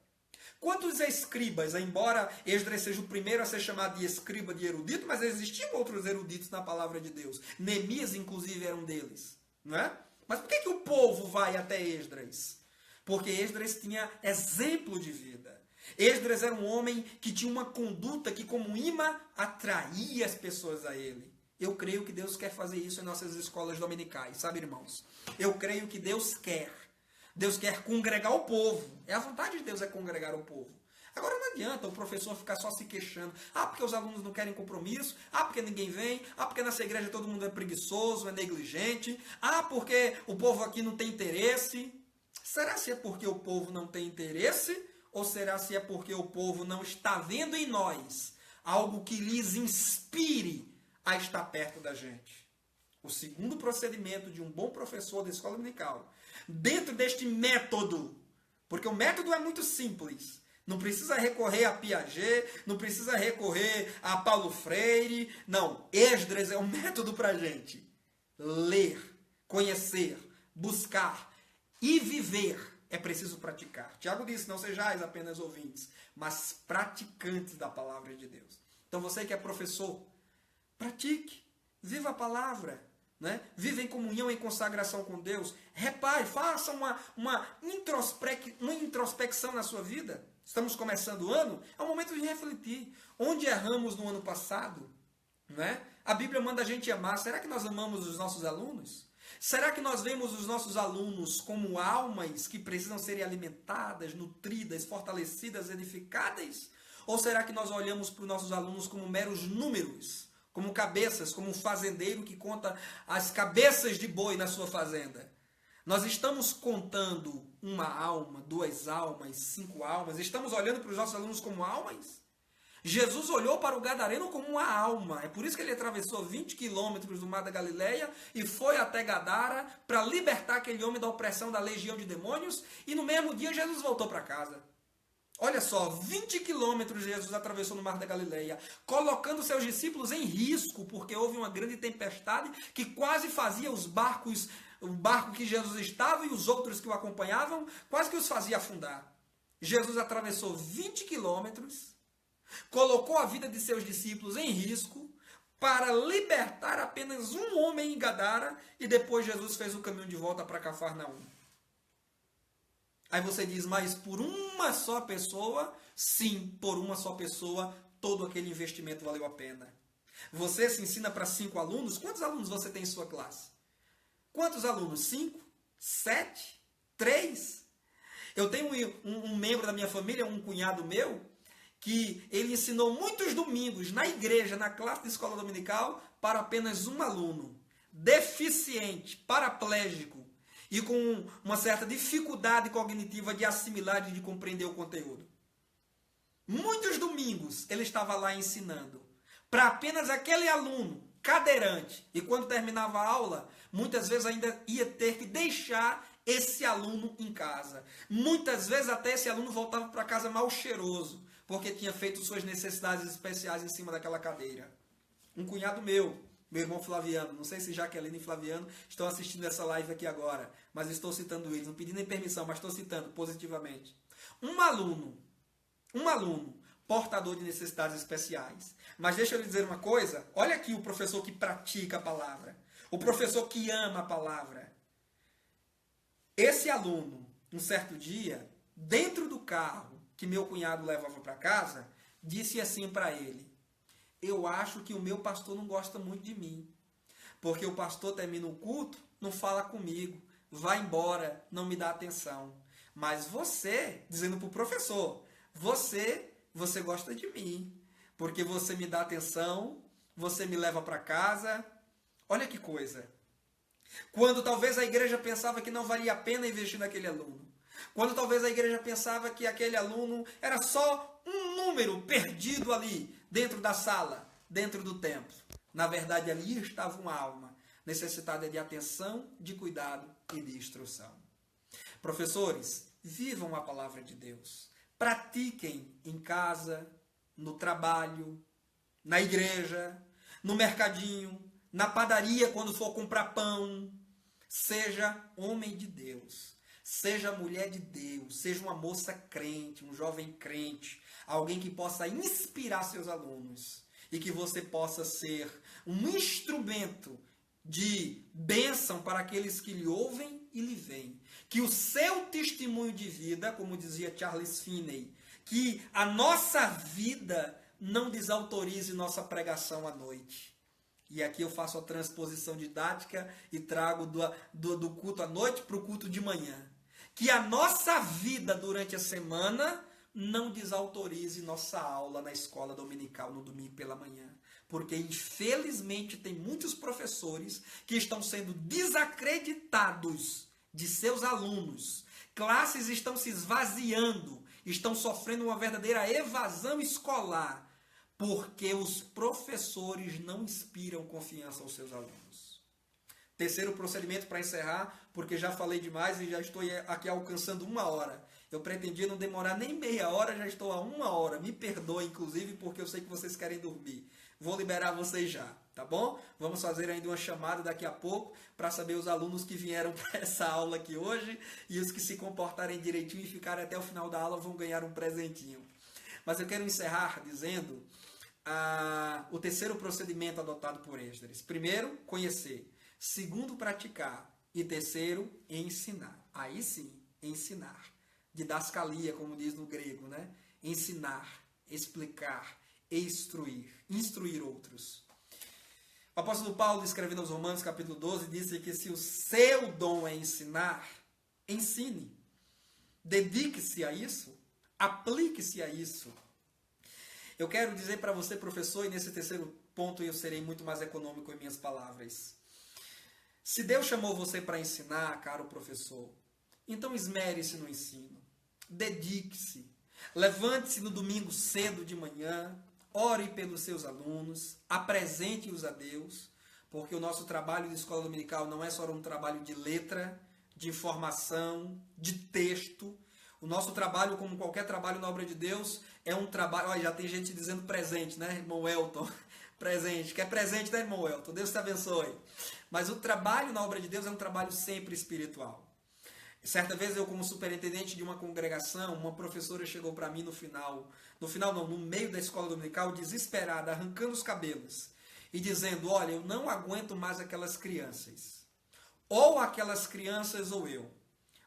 S1: Quantos escribas, embora Esdras seja o primeiro a ser chamado de escriba, de erudito, mas existiam outros eruditos na palavra de Deus. Neemias, inclusive, era um deles. Não é? Mas por que o povo vai até Esdras? Porque Esdras tinha exemplo de vida. Esdras era um homem que tinha uma conduta que, como imã, atraía as pessoas a ele. Eu creio que Deus quer fazer isso em nossas escolas dominicais, sabe, irmãos? Eu creio que Deus quer. Deus quer congregar o povo. É a vontade de Deus é congregar o povo. Agora não adianta o professor ficar só se queixando. Ah, porque os alunos não querem compromisso. Ah, porque ninguém vem. Ah, porque nessa igreja todo mundo é preguiçoso, é negligente. Ah, porque o povo aqui não tem interesse. Será se é porque o povo não tem interesse? Ou será se é porque o povo não está vendo em nós algo que lhes inspire a estar perto da gente? O segundo procedimento de um bom professor da escola dominical, dentro deste método, porque o método é muito simples, não precisa recorrer a Piaget, não precisa recorrer a Paulo Freire, não, Esdras é um método para a gente ler, conhecer, buscar e viver. É preciso praticar. Tiago disse, não sejais apenas ouvintes, mas praticantes da palavra de Deus. Então você que é professor, pratique, viva a palavra, né? Viva em comunhão, em consagração com Deus. Repare, faça uma introspecção na sua vida. Estamos começando o ano, é o momento de refletir. Onde erramos no ano passado? Né? A Bíblia manda a gente amar. Será que nós amamos os nossos alunos? Será que nós vemos os nossos alunos como almas que precisam ser alimentadas, nutridas, fortalecidas, edificadas? Ou será que nós olhamos para os nossos alunos como meros números, como cabeças, como um fazendeiro que conta as cabeças de boi na sua fazenda? Nós estamos contando uma alma, 2 almas, 5 almas? Estamos olhando para os nossos alunos como almas? Jesus olhou para o gadareno como uma alma. É por isso que ele atravessou 20 quilômetros do mar da Galileia e foi até Gadara para libertar aquele homem da opressão da legião de demônios. E no mesmo dia Jesus voltou para casa. Olha só, 20 quilômetros Jesus atravessou no mar da Galileia, colocando seus discípulos em risco, porque houve uma grande tempestade que quase fazia o barco que Jesus estava e os outros que o acompanhavam, quase que os fazia afundar. Jesus atravessou 20 quilômetros, colocou a vida de seus discípulos em risco para libertar apenas um homem em Gadara e depois Jesus fez o caminho de volta para Cafarnaum. Aí você diz, mas por uma só pessoa? Sim, por uma só pessoa, todo aquele investimento valeu a pena. Você se ensina para 5 alunos? Quantos alunos você tem em sua classe? Quantos alunos? 5? 7? 3? Eu tenho um membro da minha família, um cunhado meu, que ele ensinou muitos domingos na igreja, na classe de escola dominical, para apenas um aluno, deficiente, paraplégico e com uma certa dificuldade cognitiva de assimilar e de compreender o conteúdo. Muitos domingos ele estava lá ensinando para apenas aquele aluno cadeirante. E quando terminava a aula, muitas vezes ainda ia ter que deixar esse aluno em casa. Muitas vezes até esse aluno voltava para casa mal cheiroso, porque tinha feito suas necessidades especiais em cima daquela cadeira. Um cunhado meu irmão Flaviano, não sei se Jaqueline e Flaviano estão assistindo essa live aqui agora, mas estou citando eles, não pedi nem permissão, mas estou citando positivamente. Um aluno, portador de necessidades especiais. Mas deixa eu lhe dizer uma coisa, olha aqui o professor que pratica a palavra, o professor que ama a palavra. Esse aluno, um certo dia, dentro do carro que meu cunhado levava para casa, disse assim para ele: eu acho que o meu pastor não gosta muito de mim, porque o pastor termina o culto, não fala comigo, vai embora, não me dá atenção. Mas você, dizendo para o professor, você gosta de mim, porque você me dá atenção, você me leva para casa. Olha que coisa. Quando talvez a igreja pensava que não valia a pena investir naquele aluno, quando talvez a igreja pensava que aquele aluno era só um número perdido ali, dentro da sala, dentro do templo. Na verdade, ali estava uma alma necessitada de atenção, de cuidado e de instrução. Professores, vivam a palavra de Deus. Pratiquem em casa, no trabalho, na igreja, no mercadinho, na padaria quando for comprar pão. Seja homem de Deus, seja mulher de Deus, seja uma moça crente, um jovem crente, alguém que possa inspirar seus alunos e que você possa ser um instrumento de bênção para aqueles que lhe ouvem e lhe veem. Que o seu testemunho de vida, como dizia Charles Finney, que a nossa vida não desautorize nossa pregação à noite. E aqui eu faço a transposição didática e trago do culto à noite para o culto de manhã. Que a nossa vida durante a semana não desautorize nossa aula na escola dominical no domingo pela manhã. Porque, infelizmente, tem muitos professores que estão sendo desacreditados de seus alunos. Classes estão se esvaziando, estão sofrendo uma verdadeira evasão escolar, porque os professores não inspiram confiança aos seus alunos. Terceiro procedimento para encerrar, porque já falei demais e já estou aqui alcançando 1 hora. Eu pretendia não demorar nem meia hora, já estou a 1 hora. Me perdoe, inclusive, porque eu sei que vocês querem dormir. Vou liberar vocês já, tá bom? Vamos fazer ainda uma chamada daqui a pouco para saber os alunos que vieram para essa aula aqui hoje e os que se comportarem direitinho e ficarem até o final da aula vão ganhar um presentinho. Mas eu quero encerrar dizendo o terceiro procedimento adotado por Esdras. Primeiro, conhecer. Segundo, praticar. E terceiro, ensinar. Aí sim, ensinar. Didascalia, como diz no grego, né? Ensinar, explicar, instruir outros. O apóstolo Paulo, escrevendo aos Romanos, capítulo 12, disse que se o seu dom é ensinar, ensine. Dedique-se a isso, aplique-se a isso. Eu quero dizer para você, professor, e nesse terceiro ponto eu serei muito mais econômico em minhas palavras. Se Deus chamou você para ensinar, caro professor, então esmere-se no ensino. Dedique-se. Levante-se no domingo cedo de manhã, ore pelos seus alunos, apresente-os a Deus, porque o nosso trabalho de escola dominical não é só um trabalho de letra, de informação, de texto. O nosso trabalho, como qualquer trabalho na obra de Deus, é um trabalho... Olha, já tem gente dizendo presente, né, irmão Elton? Presente. Quer presente, né, irmão Elton? Deus te abençoe. Mas o trabalho na obra de Deus é um trabalho sempre espiritual. Certa vez eu, como superintendente de uma congregação, uma professora chegou para mim no meio da escola dominical, desesperada, arrancando os cabelos e dizendo: olha, eu não aguento mais aquelas crianças. Ou aquelas crianças ou eu.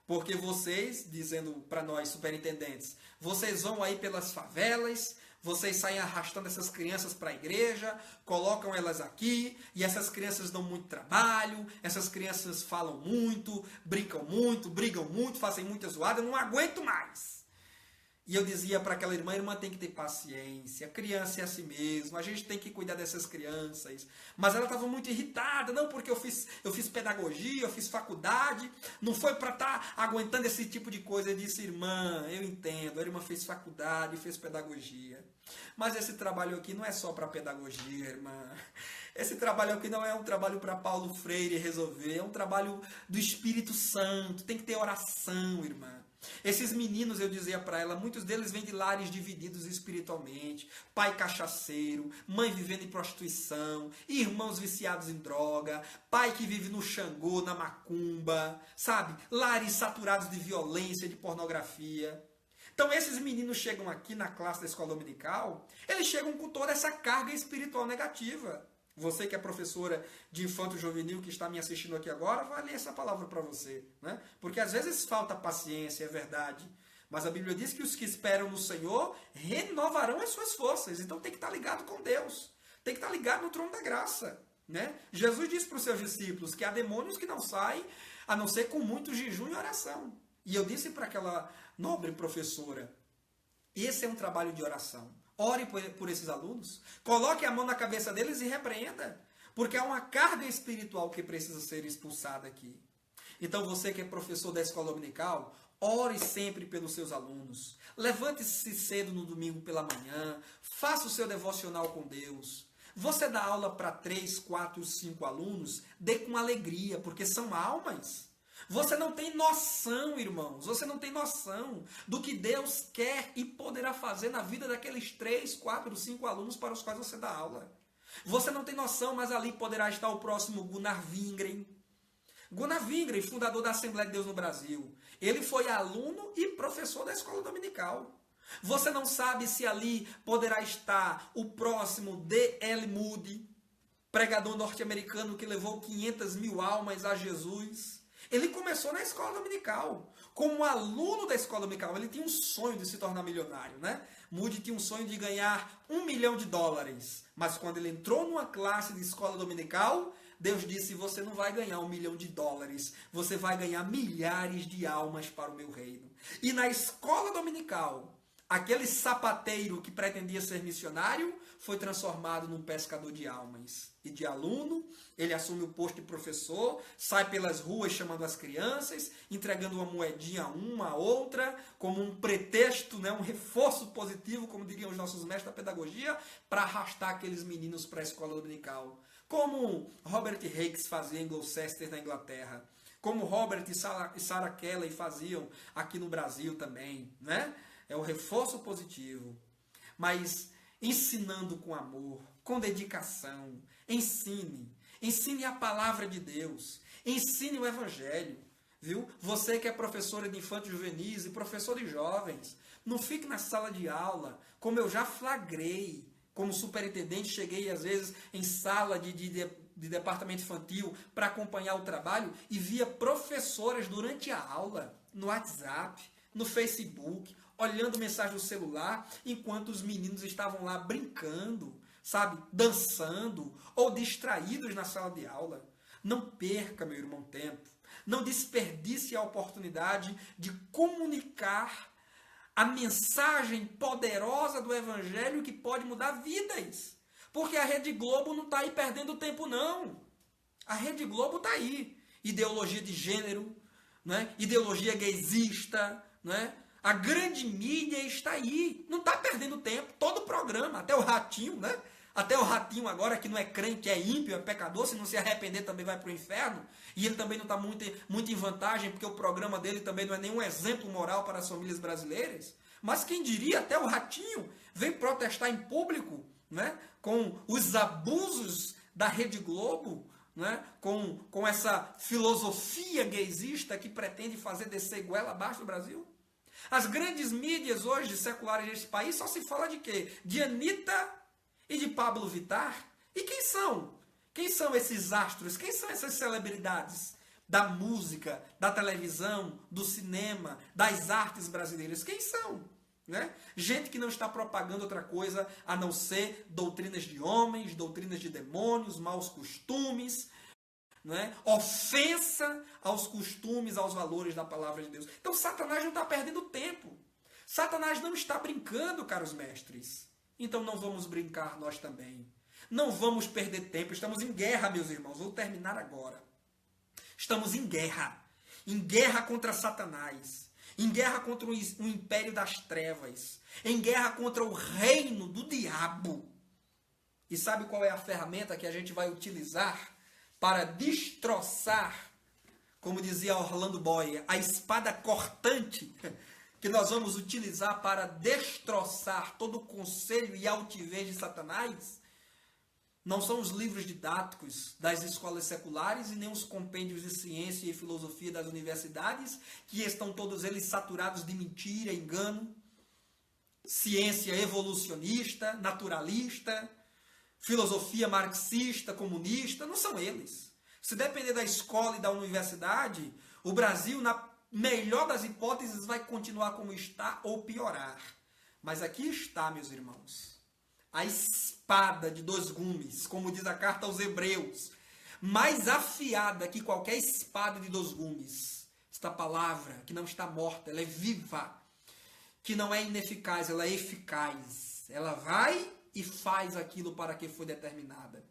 S1: Porque vocês, dizendo para nós superintendentes, vocês vão aí pelas favelas, vocês saem arrastando essas crianças para a igreja, colocam elas aqui, e essas crianças dão muito trabalho, essas crianças falam muito, brigam muito, fazem muita zoada, eu não aguento mais. E eu dizia para aquela irmã tem que ter paciência, a criança é assim mesmo, a gente tem que cuidar dessas crianças. Mas ela estava muito irritada, não, porque eu fiz pedagogia, eu fiz faculdade, não foi para estar aguentando esse tipo de coisa. Eu disse: irmã, eu entendo, a irmã fez faculdade, fez pedagogia. Mas esse trabalho aqui não é só para pedagogia, irmã. Esse trabalho aqui não é um trabalho para Paulo Freire resolver, é um trabalho do Espírito Santo, tem que ter oração, irmã. Esses meninos, eu dizia para ela, muitos deles vêm de lares divididos espiritualmente, pai cachaceiro, mãe vivendo em prostituição, irmãos viciados em droga, pai que vive no Xangô, na macumba, sabe? Lares saturados de violência, de pornografia. Então esses meninos chegam aqui na classe da escola dominical, eles chegam com toda essa carga espiritual negativa. Você que é professora de infanto juvenil que está me assistindo aqui agora, vai ler essa palavra para você, né? Porque às vezes falta paciência, é verdade. Mas a Bíblia diz que os que esperam no Senhor renovarão as suas forças. Então tem que estar ligado com Deus. Tem que estar ligado no trono da graça, né? Jesus disse para os seus discípulos que há demônios que não saem, a não ser com muito jejum e oração. E eu disse para aquela nobre professora, esse é um trabalho de oração. Ore por esses alunos, coloque a mão na cabeça deles e repreenda, porque há uma carga espiritual que precisa ser expulsada aqui. Então você que é professor da escola dominical, Ore sempre pelos seus alunos. Levante-se cedo no domingo pela manhã. Faça o seu devocional com Deus. Você dá aula para 3, 4, 5 alunos, dê com alegria, porque são almas. Você não tem noção, irmãos, você não tem noção do que Deus quer e poderá fazer na vida daqueles 3, 4, 5 alunos para os quais você dá aula. Você não tem noção, mas ali poderá estar o próximo Gunnar Wingren. Gunnar Wingren, fundador da Assembleia de Deus no Brasil. Ele foi aluno e professor da escola dominical. Você não sabe se ali poderá estar o próximo D.L. Moody, pregador norte-americano que levou 500 mil almas a Jesus. Ele começou na escola dominical. Como aluno da escola dominical, ele tinha um sonho de se tornar milionário, né? Moody tinha um sonho de ganhar $1 milhão. Mas quando ele entrou numa classe de escola dominical, Deus disse, você não vai ganhar $1 milhão, você vai ganhar milhares de almas para o meu reino. E na escola dominical, aquele sapateiro que pretendia ser missionário foi transformado num pescador de almas. E de aluno, ele assume o posto de professor, sai pelas ruas chamando as crianças, entregando uma moedinha a uma, a outra, como um pretexto, né, um reforço positivo, como diriam os nossos mestres da pedagogia, para arrastar aqueles meninos para a escola dominical. Como Robert Hakes fazia em Gloucester, na Inglaterra. Como Robert e Sarah Kelly faziam aqui no Brasil também, né? É o reforço positivo. Mas ensinando com amor, com dedicação. Ensine a palavra de Deus. Ensine o Evangelho. Viu? Você que é professora de infantos juvenis e professor de jovens, não fique na sala de aula, como eu já flagrei. Como superintendente, cheguei às vezes em sala de departamento infantil para acompanhar o trabalho e via professoras durante a aula, no WhatsApp, no Facebook, olhando mensagem no celular, enquanto os meninos estavam lá brincando, sabe, dançando ou distraídos na sala de aula. Não perca, meu irmão, tempo. Não desperdice a oportunidade de comunicar a mensagem poderosa do Evangelho que pode mudar vidas. Porque a Rede Globo não está aí perdendo tempo, não. A Rede Globo está aí. Ideologia de gênero, né? Ideologia gaysista, né? A grande mídia está aí. Não está perdendo tempo. Todo o programa, até o Ratinho, né? Até o Ratinho agora, que não é crente, é ímpio, é pecador, se não se arrepender também vai para o inferno. E ele também não está muito em vantagem, porque o programa dele também não é nenhum exemplo moral para as famílias brasileiras. Mas quem diria, até o Ratinho vem protestar em público, né, com os abusos da Rede Globo, né, com essa filosofia gaysista que pretende fazer descer goela abaixo do Brasil. As grandes mídias hoje seculares deste país só se fala de quê? De Anitta e de Pablo Vittar. E quem são? Quem são esses astros? Quem são essas celebridades da música, da televisão, do cinema, das artes brasileiras? Quem são? Né? Gente que não está propagando outra coisa a não ser doutrinas de homens, doutrinas de demônios, maus costumes, né? Ofensa aos costumes, aos valores da palavra de Deus. Então Satanás não está perdendo tempo. Satanás não está brincando, caros mestres. Então não vamos brincar nós também. Não vamos perder tempo. Estamos em guerra, meus irmãos. Vou terminar agora. Estamos em guerra. Em guerra contra Satanás. Em guerra contra o império das trevas. Em guerra contra o reino do diabo. E sabe qual é a ferramenta que a gente vai utilizar para destroçar, como dizia Orlando Boyer, a espada cortante que nós vamos utilizar para destroçar todo o conselho e altivez de Satanás? Não são os livros didáticos das escolas seculares e nem os compêndios de ciência e filosofia das universidades, que estão todos eles saturados de mentira, engano, ciência evolucionista, naturalista, filosofia marxista, comunista. Não são eles. Se depender da escola e da universidade, o Brasil, na melhor das hipóteses, vai continuar como está ou piorar. Mas aqui está, meus irmãos, a espada de 2 gumes, como diz a carta aos Hebreus, mais afiada que qualquer espada de 2 gumes. Esta palavra que não está morta, ela é viva, que não é ineficaz, ela é eficaz. Ela vai e faz aquilo para que foi determinada.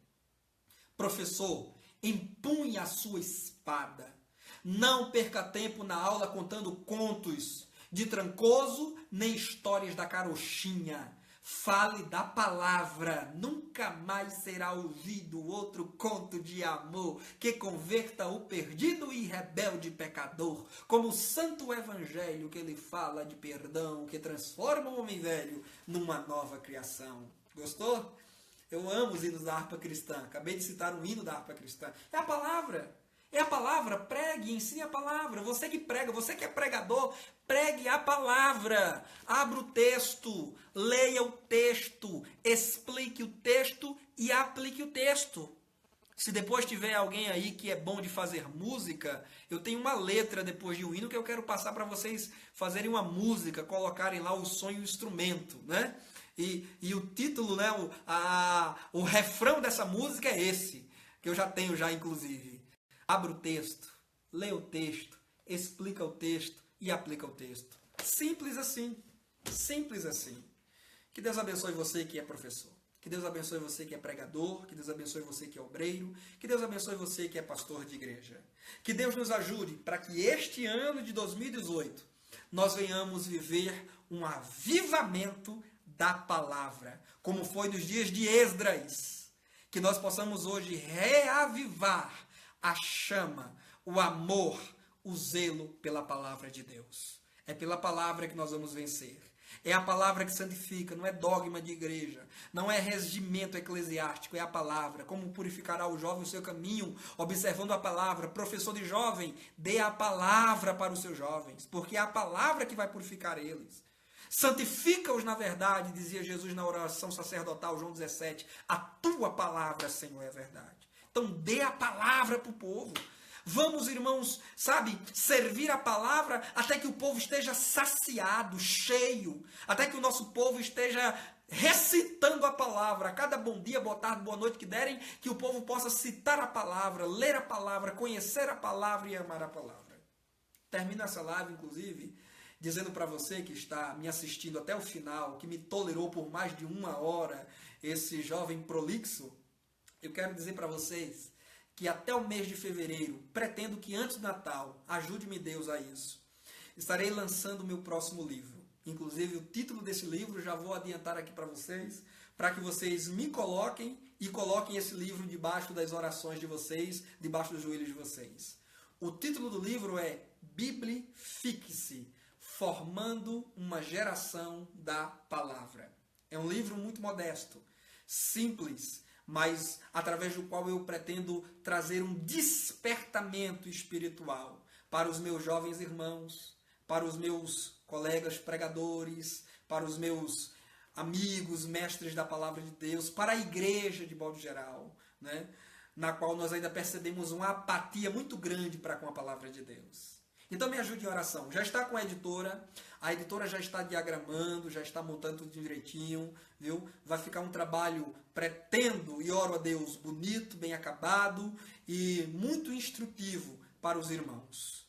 S1: Professor, empunhe a sua espada. Não perca tempo na aula contando contos de Trancoso, nem histórias da carochinha. Fale da palavra, nunca mais será ouvido outro conto de amor que converta o perdido e rebelde pecador, como o santo evangelho que ele fala de perdão, que transforma o homem velho numa nova criação. Gostou? Eu amo os hinos da harpa cristã, acabei de citar um hino da harpa cristã. É a palavra. É a palavra, pregue, ensine a palavra. Você que prega, você que é pregador, pregue a palavra. Abra o texto, leia o texto, explique o texto e aplique o texto. Se depois tiver alguém aí que é bom de fazer música, eu tenho uma letra depois de um hino que eu quero passar para vocês fazerem uma música, colocarem lá o som e o instrumento, né? E o título, né, o refrão dessa música é esse, que eu já tenho já inclusive. Abra o texto, lê o texto, explica o texto e aplica o texto. Simples assim. Simples assim. Que Deus abençoe você que é professor. Que Deus abençoe você que é pregador. Que Deus abençoe você que é obreiro. Que Deus abençoe você que é pastor de igreja. Que Deus nos ajude para que este ano de 2018 nós venhamos viver um avivamento da palavra, como foi nos dias de Esdras. Que nós possamos hoje reavivar a chama, o amor, o zelo pela palavra de Deus. É pela palavra que nós vamos vencer. É a palavra que santifica, não é dogma de igreja, não é regimento eclesiástico, é a palavra. Como purificará o jovem o seu caminho, observando a palavra. Professor de jovem, dê a palavra para os seus jovens, porque é a palavra que vai purificar eles. Santifica-os na verdade, dizia Jesus na oração sacerdotal, João 17. A tua palavra, Senhor, é verdade. Então dê a palavra para o povo. Vamos, irmãos, sabe, servir a palavra até que o povo esteja saciado, cheio. Até que o nosso povo esteja recitando a palavra. A cada bom dia, boa tarde, boa noite que derem, que o povo possa citar a palavra, ler a palavra, conhecer a palavra e amar a palavra. Termino essa live, inclusive, dizendo para você que está me assistindo até o final, que me tolerou por mais de 1 hora, esse jovem prolixo, eu quero dizer para vocês que até o mês de fevereiro, pretendo que antes do Natal, ajude-me Deus a isso, estarei lançando o meu próximo livro. Inclusive o título desse livro já vou adiantar aqui para que vocês me coloquem e coloquem esse livro debaixo das orações de vocês, debaixo dos joelhos de vocês. O título do livro é Biblifique-se, formando uma geração da palavra. É um livro muito modesto, simples, mas através do qual eu pretendo trazer um despertamento espiritual para os meus jovens irmãos, para os meus colegas pregadores, para os meus amigos, mestres da palavra de Deus, para a igreja de modo geral, né? Na qual nós ainda percebemos uma apatia muito grande para com a palavra de Deus. Então me ajude em oração. Já está com a editora já está diagramando, já está montando tudo direitinho, viu? Vai ficar um trabalho, pretendo e oro a Deus, bonito, bem acabado e muito instrutivo para os irmãos.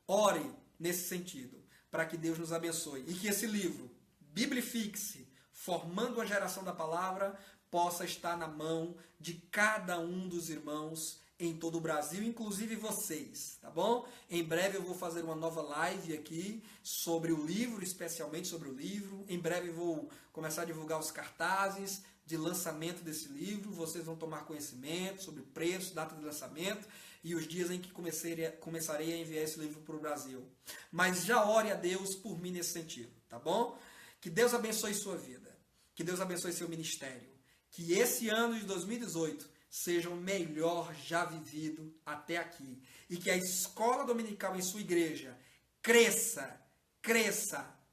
S1: Ore nesse sentido, para que Deus nos abençoe e que esse livro, Biblifique-se, formando a geração da palavra, possa estar na mão de cada um dos irmãos em todo o Brasil, inclusive vocês, tá bom? Em breve eu vou fazer uma nova live aqui sobre o livro, especialmente sobre o livro. Em breve vou começar a divulgar os cartazes de lançamento desse livro. Vocês vão tomar conhecimento sobre preço, data de lançamento e os dias em que começarei a enviar esse livro para o Brasil. Mas já ore a Deus por mim nesse sentido, tá bom? Que Deus abençoe sua vida, que Deus abençoe seu ministério, que esse ano de 2018 seja o melhor já vivido até aqui. E que a escola dominical em sua igreja cresça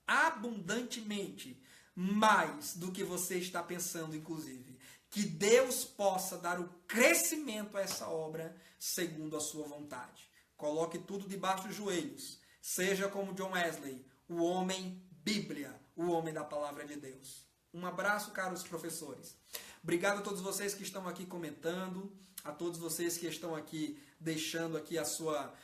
S1: abundantemente, mais do que você está pensando, inclusive. Que Deus possa dar o crescimento a essa obra segundo a sua vontade. Coloque tudo debaixo dos joelhos. Seja como John Wesley, o homem Bíblia, o homem da palavra de Deus. Um abraço, caros professores. Obrigado a todos vocês que estão aqui comentando, a todos vocês que estão aqui deixando aqui a sua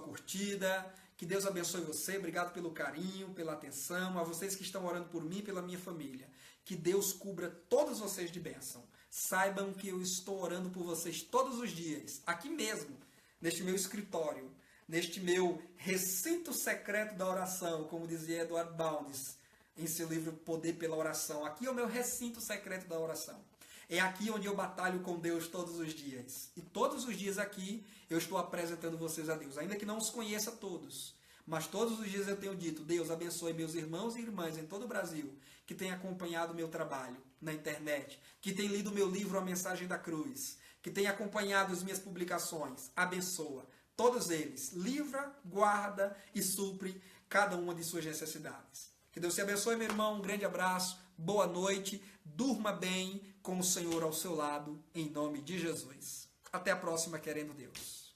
S1: curtida. Que Deus abençoe você. Obrigado pelo carinho, pela atenção. A vocês que estão orando por mim e pela minha família. Que Deus cubra todos vocês de bênção. Saibam que eu estou orando por vocês todos os dias, aqui mesmo, neste meu escritório, neste meu recinto secreto da oração, como dizia Edward Bounds em seu livro Poder pela Oração. Aqui é o meu recinto secreto da oração. É aqui onde eu batalho com Deus todos os dias. E todos os dias aqui eu estou apresentando vocês a Deus, ainda que não os conheça todos. Mas todos os dias eu tenho dito, Deus abençoe meus irmãos e irmãs em todo o Brasil, que têm acompanhado o meu trabalho na internet, que têm lido o meu livro A Mensagem da Cruz, que têm acompanhado as minhas publicações. Abençoa todos eles, livra, guarda e supre cada uma de suas necessidades. Que Deus te abençoe, meu irmão. Um grande abraço, boa noite, durma bem com o Senhor ao seu lado, em nome de Jesus. Até a próxima, querendo Deus.